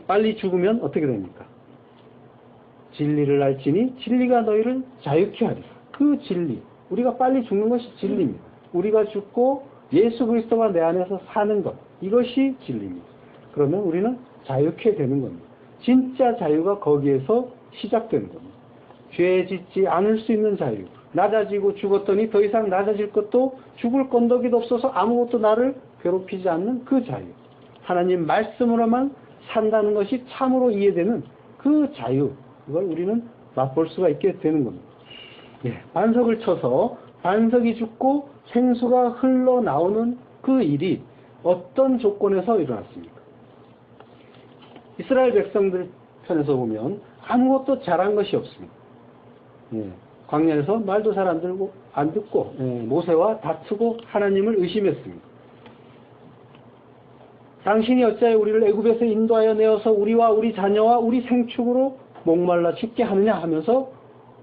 빨리 죽으면 어떻게 됩니까? 진리를 알지니 진리가 너희를 자유케 하리라. 그 진리, 우리가 빨리 죽는 것이 진리입니다. 우리가 죽고 예수 그리스도가 내 안에서 사는 것, 이것이 진리입니다. 그러면 우리는 자유케 되는 겁니다. 진짜 자유가 거기에서 시작되는 겁니다. 죄 짓지 않을 수 있는 자유, 낮아지고 죽었더니 더 이상 낮아질 것도 죽을 건더기도 없어서 아무것도 나를 괴롭히지 않는 그 자유, 하나님 말씀으로만 산다는 것이 참으로 이해되는 그 자유, 그걸 우리는 맛볼 수가 있게 되는 겁니다. 반석을 쳐서 반석이 죽고 생수가 흘러나오는 그 일이 어떤 조건에서 일어났습니까? 이스라엘 백성들 편에서 보면 아무것도 잘한 것이 없습니다. 광야에서 말도 잘 안 듣고 모세와 다투고 하나님을 의심했습니다. 당신이 어찌하여 우리를 애굽에서 인도하여 내어서 우리와 우리 자녀와 우리 생축으로 목말라 죽게 하느냐 하면서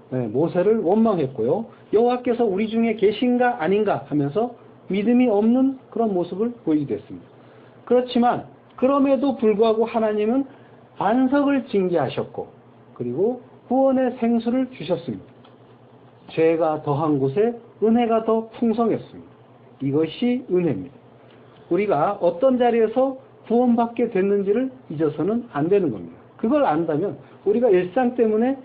모세를 원망했고요. 여호와께서 우리 중에 계신가 아닌가 하면서 믿음이 없는 그런 모습을 보이게 됐습니다. 그렇지만 그럼에도 불구하고 하나님은 반석을 징계하셨고 그리고 구원의 생수를 주셨습니다. 죄가 더한 곳에 은혜가 더 풍성했습니다. 이것이 은혜입니다. 우리가 어떤 자리에서 구원받게 됐는지를 잊어서는 안 되는 겁니다. 그걸 안다면 우리가 일상 때문에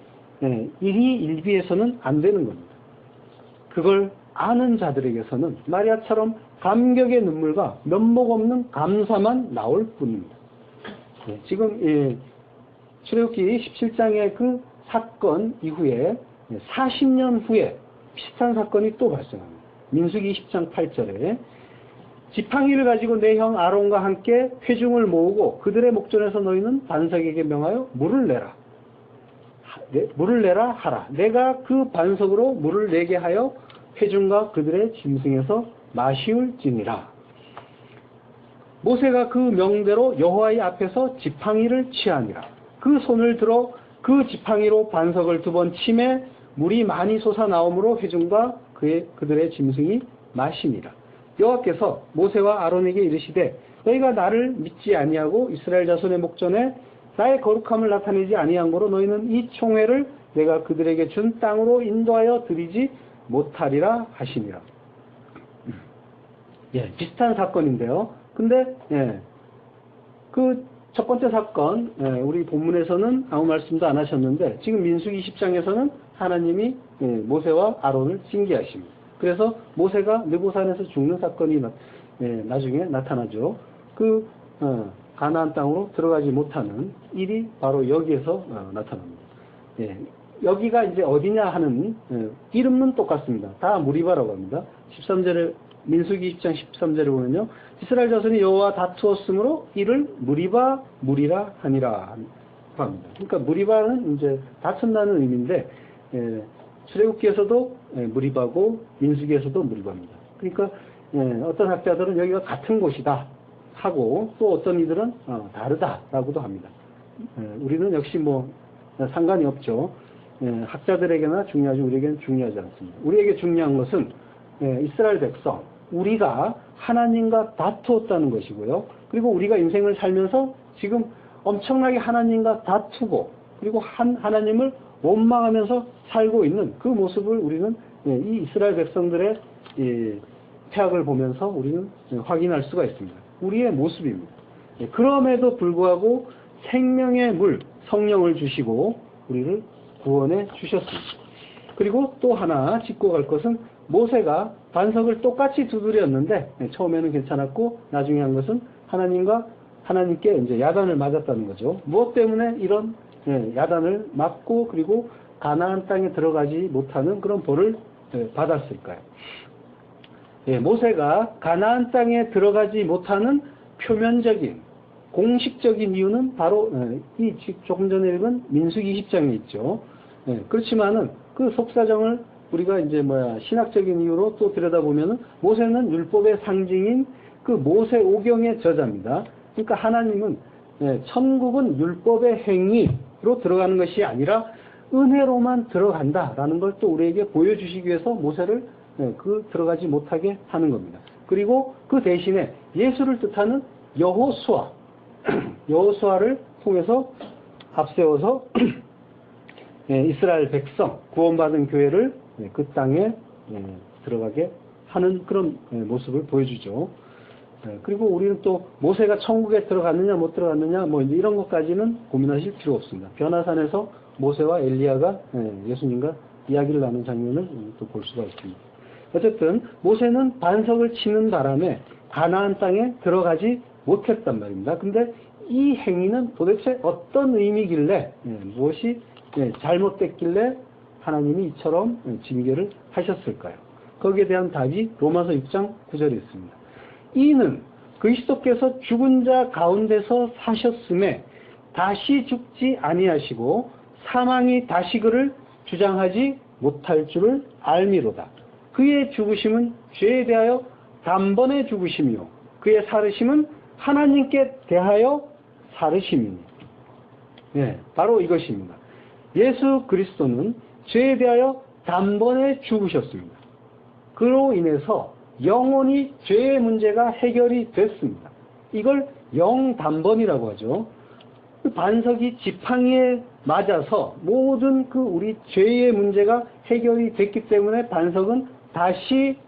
일희일비해서는 안 되는 겁니다. 그걸 아는 자들에게서는 마리아처럼 감격의 눈물과 면목 없는 감사만 나올 뿐입니다. 지금 출애굽기 17장의 그 사건 이후에 40년 후에 비슷한 사건이 또 발생합니다. 민수기 20장 8절에 지팡이를 가지고 내 형 아론과 함께 회중을 모으고 그들의 목전에서 너희는 반석에게 명하여 물을 내라 하라. 내가 그 반석으로 물을 내게 하여 회중과 그들의 짐승에서 마시울지니라. 모세가 그 명대로 여호와의 앞에서 지팡이를 취하니라. 그 손을 들어 그 지팡이로 반석을 2번 치매 물이 많이 솟아나오므로 회중과 그들의 짐승이 마시니라. 여호와께서 모세와 아론에게 이르시되 너희가 나를 믿지 아니하고 이스라엘 자손의 목전에 나의 거룩함을 나타내지 아니한 거로 너희는 이 총회를 내가 그들에게 준 땅으로 인도하여 드리지 못하리라 하시니라. 예, 비슷한 사건인데요. 근데 그 첫 번째 사건 우리 본문에서는 아무 말씀도 안 하셨는데 지금 민수기 10장에서는 하나님이 모세와 아론을 징계하십니다. 그래서 모세가 느보산에서 죽는 사건이 나중에 나타나죠. 그 가나안 땅으로 들어가지 못하는 일이 바로 여기에서 나타납니다. 예, 여기가 이제 어디냐 하는 이름은 똑같습니다. 다 무리바라고 합니다. 13절에 민수기 10장 13절에 보면요. 이스라엘 자손이 여호와 다투었으므로 이를 무리라 하니라 합니다. 그러니까 무리바는 이제 다툰다는 의미인데 출애굽기에서도 무리바고 민수기에서도 무리바입니다. 그러니까 어떤 학자들은 여기가 같은 곳이다 하고 또 어떤 이들은 다르다라고도 합니다. 우리는 역시 뭐 상관이 없죠. 학자들에게나 중요하지 우리에게는 중요하지 않습니다. 우리에게 중요한 것은 이스라엘 백성 우리가 하나님과 다투었다는 것이고요. 그리고 우리가 인생을 살면서 지금 엄청나게 하나님과 다투고 그리고 하나님을 원망하면서 살고 있는 그 모습을 우리는 이 이스라엘 백성들의 태학을 보면서 우리는 확인할 수가 있습니다. 우리의 모습입니다. 그럼에도 불구하고 생명의 물, 성령을 주시고 우리를 구원해 주셨습니다. 그리고 또 하나 짚고 갈 것은 모세가 반석을 똑같이 두드렸는데 처음에는 괜찮았고 나중에 한 것은 하나님께 이제 야단을 맞았다는 거죠. 무엇 때문에 이런 야단을 맞고 그리고 가나안 땅에 들어가지 못하는 그런 벌을 받았을까요? 모세가 가나안 땅에 들어가지 못하는 표면적인 공식적인 이유는 바로 이 조금 전에 읽은 민수기 10장에 있죠. 그렇지만은 그 속사정을 우리가 이제 신학적인 이유로 또 들여다보면은 모세는 율법의 상징인 그 모세 오경의 저자입니다. 그러니까 하나님은 천국은 율법의 행위로 들어가는 것이 아니라 은혜로만 들어간다라는 걸 또 우리에게 보여주시기 위해서 모세를 들어가지 못하게 하는 겁니다. 그리고 그 대신에 예수를 뜻하는 여호수아를 통해서 앞세워서 이스라엘 백성 구원받은 교회를 그 땅에 들어가게 하는 그런 모습을 보여주죠. 그리고 우리는 또 모세가 천국에 들어갔느냐 못 들어갔느냐 이제 이런 것까지는 고민하실 필요 없습니다. 변화산에서 모세와 엘리야가 예수님과 이야기를 나눈 장면을 또 볼 수가 있습니다. 어쨌든 모세는 반석을 치는 바람에 가나안 땅에 들어가지 못했단 말입니다. 근데 이 행위는 도대체 어떤 의미길래 무엇이 잘못됐길래 하나님이 이처럼 징계를 하셨을까요? 거기에 대한 답이 로마서 6장 9절에 있습니다. 이는 그리스도께서 죽은 자 가운데서 사셨음에 다시 죽지 아니하시고 사망이 다시 그를 주장하지 못할 줄을 알미로다. 그의 죽으심은 죄에 대하여 단번에 죽으심이요 그의 살으심은 하나님께 대하여 살으심이니. 바로 이것입니다. 예수 그리스도는 죄에 대하여 단번에 죽으셨습니다. 그로 인해서 영원히 죄의 문제가 해결이 됐습니다. 이걸 영단번이라고 하죠. 그 반석이 지팡이에 맞아서 모든 우리 죄의 문제가 해결이 됐기 때문에 반석은 다시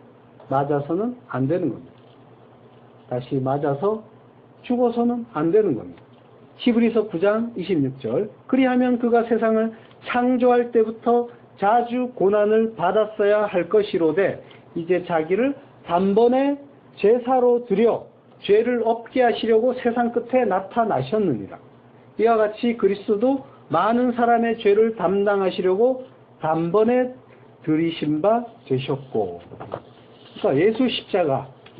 맞아서는 안 되는 겁니다. 다시 맞아서 죽어서는 안 되는 겁니다. 히브리서 9장 26절 그리하면 그가 세상을 창조할 때부터 자주 고난을 받았어야 할 것이로되 이제 자기를 단번에 제사로 드려 죄를 없게 하시려고 세상 끝에 나타나셨느니라. 이와 같이 그리스도도 많은 사람의 죄를 담당하시려고 단번에 들이신 바 되셨고. 그러니까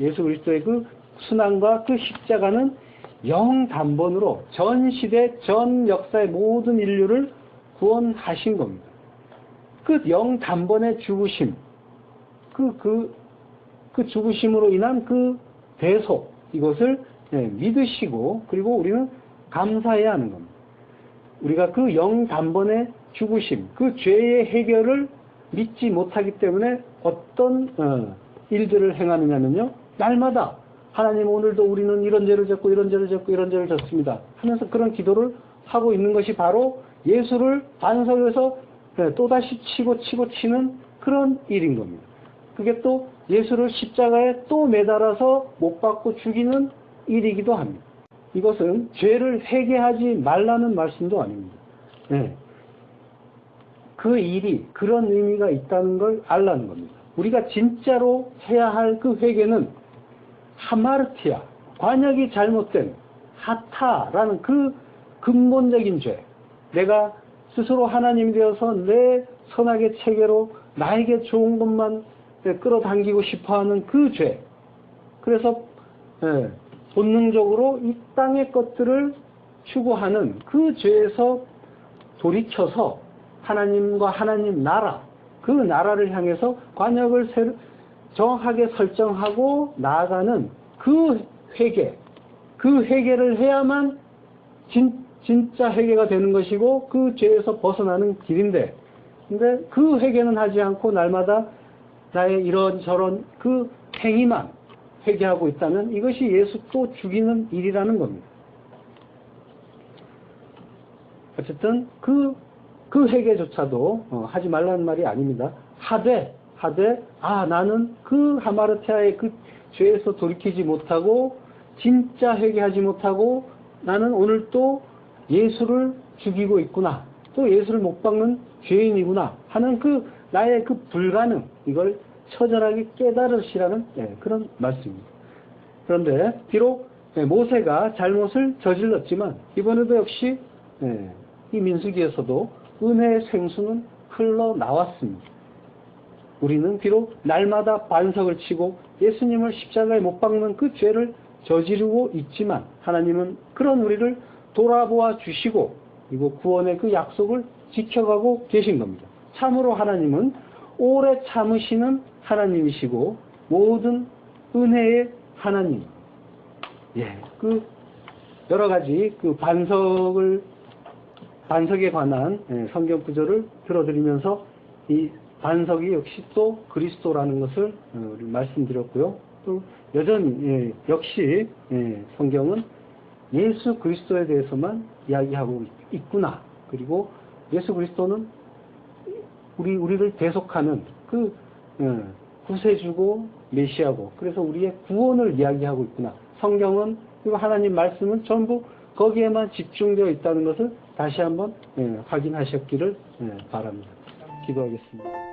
예수 그리스도의 그 순환과 그 십자가는 영단번으로 전 시대 전 역사의 모든 인류를 구원하신 겁니다. 그 영단번의 죽으심, 그 죽으심으로 인한 그 대속, 이것을 믿으시고 그리고 우리는 감사해야 하는 겁니다. 우리가 그 영단번에 죽으심, 그 죄의 해결을 믿지 못하기 때문에 어떤 일들을 행하느냐면요, 날마다 하나님 오늘도 우리는 이런 죄를 졌고 이런 죄를 졌고 이런 죄를 졌습니다 하면서 그런 기도를 하고 있는 것이 바로 예수를 반석에서 또다시 치고 치는 그런 일인 겁니다. 그게 또 예수를 십자가에 또 매달아서 못 박고 죽이는 일이기도 합니다. 이것은 죄를 회개하지 말라는 말씀도 아닙니다. 그 일이 그런 의미가 있다는 걸 알라는 겁니다. 우리가 진짜로 해야 할 그 회개는 하마르티아, 관역이 잘못된 하타라는 그 근본적인 죄, 내가 스스로 하나님이 되어서 내 선악의 체계로 나에게 좋은 것만 끌어당기고 싶어하는 그 죄, 그래서 본능적으로 이 땅의 것들을 추구하는 그 죄에서 돌이켜서 하나님과 하나님 나라, 그 나라를 향해서 관역을 정확하게 설정하고 나아가는 그 회개, 그 회개를 해야만 진짜 회개가 되는 것이고 그 죄에서 벗어나는 길인데, 근데 그 회개는 하지 않고 날마다 나의 이런저런 그 행위만 회개하고 있다면 이것이 예수 또 죽이는 일이라는 겁니다. 어쨌든 그 회개조차도 하지 말라는 말이 아닙니다. 하되 나는 그 하마르티아의 그 죄에서 돌이키지 못하고 진짜 회개하지 못하고 나는 오늘 또 예수를 죽이고 있구나, 또 예수를 못 박는 죄인이구나 하는 그 나의 그 불가능, 이걸 처절하게 깨달으시라는 그런 말씀입니다. 그런데 비록 모세가 잘못을 저질렀지만 이번에도 역시 이 민수기에서도 은혜의 생수는 흘러나왔습니다. 우리는 비록 날마다 반석을 치고 예수님을 십자가에 못 박는 그 죄를 저지르고 있지만 하나님은 그런 우리를 돌아보아 주시고 그리고 구원의 그 약속을 지켜가고 계신 겁니다. 참으로 하나님은 오래 참으시는 하나님이시고 모든 은혜의 하나님. 그 여러 가지 그 반석에 관한 성경 구절을 들어드리면서 이 반석이 역시 또 그리스도라는 것을 말씀드렸고요. 또 여전히 역시 성경은 예수 그리스도에 대해서만 이야기하고 있구나. 그리고 예수 그리스도는 우리를 대속하는 그 구세주고 메시아고, 그래서 우리의 구원을 이야기하고 있구나. 성경은 그리고 하나님 말씀은 전부 거기에만 집중되어 있다는 것을 다시 한번 확인하셨기를 바랍니다. 기도하겠습니다.